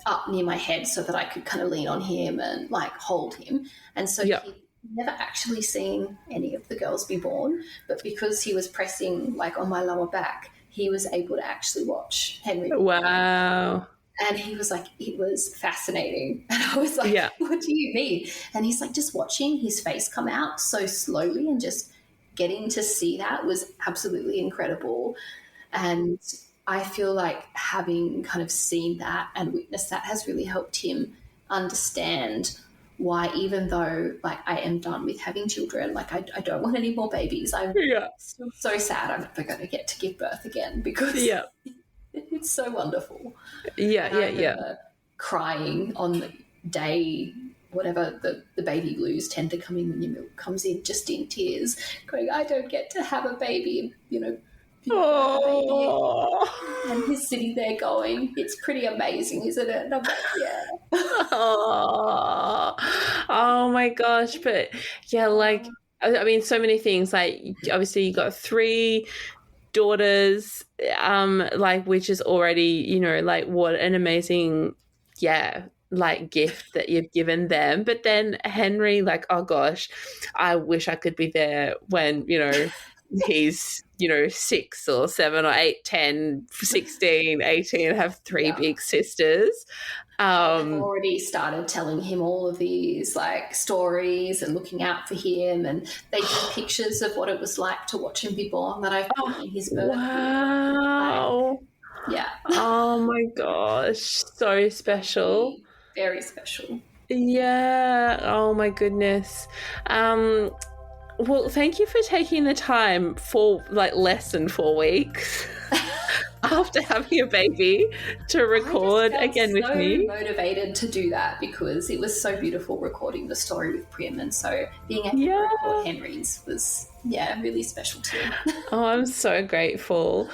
up near my head so that I could kind of lean on him and hold him. And so he'd never actually seen any of the girls be born, but because he was pressing on my lower back, he was able to actually watch Henry. Wow. And he was like, it was fascinating. And I was like, what do you mean? And he's like, just watching his face come out so slowly and just getting to see that was absolutely incredible. And I feel like having kind of seen that and witnessed that has really helped him understand why, even though I am done with having children, I don't want any more babies. I'm still so sad I'm never going to get to give birth again because it's so wonderful. Yeah. Crying on the day, whatever the baby blues tend to come in when your milk comes in, just in tears, going, I don't get to have a baby, and he's sitting there going, it's pretty amazing, isn't it? And I'm like, yeah. Oh my gosh. But I mean, so many things. Obviously you got 3 daughters, which is already, what an amazing, gift that you've given them. But then Henry, oh gosh, I wish I could be there when, he's 6 or 7 or 8, 10, 16, 18, have 3 big sisters. I've already started telling him all of these stories and looking out for him, and they did pictures of what it was like to watch him be born that I've put in his birth. Wow. Oh my gosh, so special. Very special. Yeah. Oh my goodness. Well, thank you for taking the time for less than 4 weeks after having a baby to record again with me. I was so motivated to do that because it was so beautiful recording the story with Prim, and so being able to record Henry's was really special too. Oh, I'm so grateful.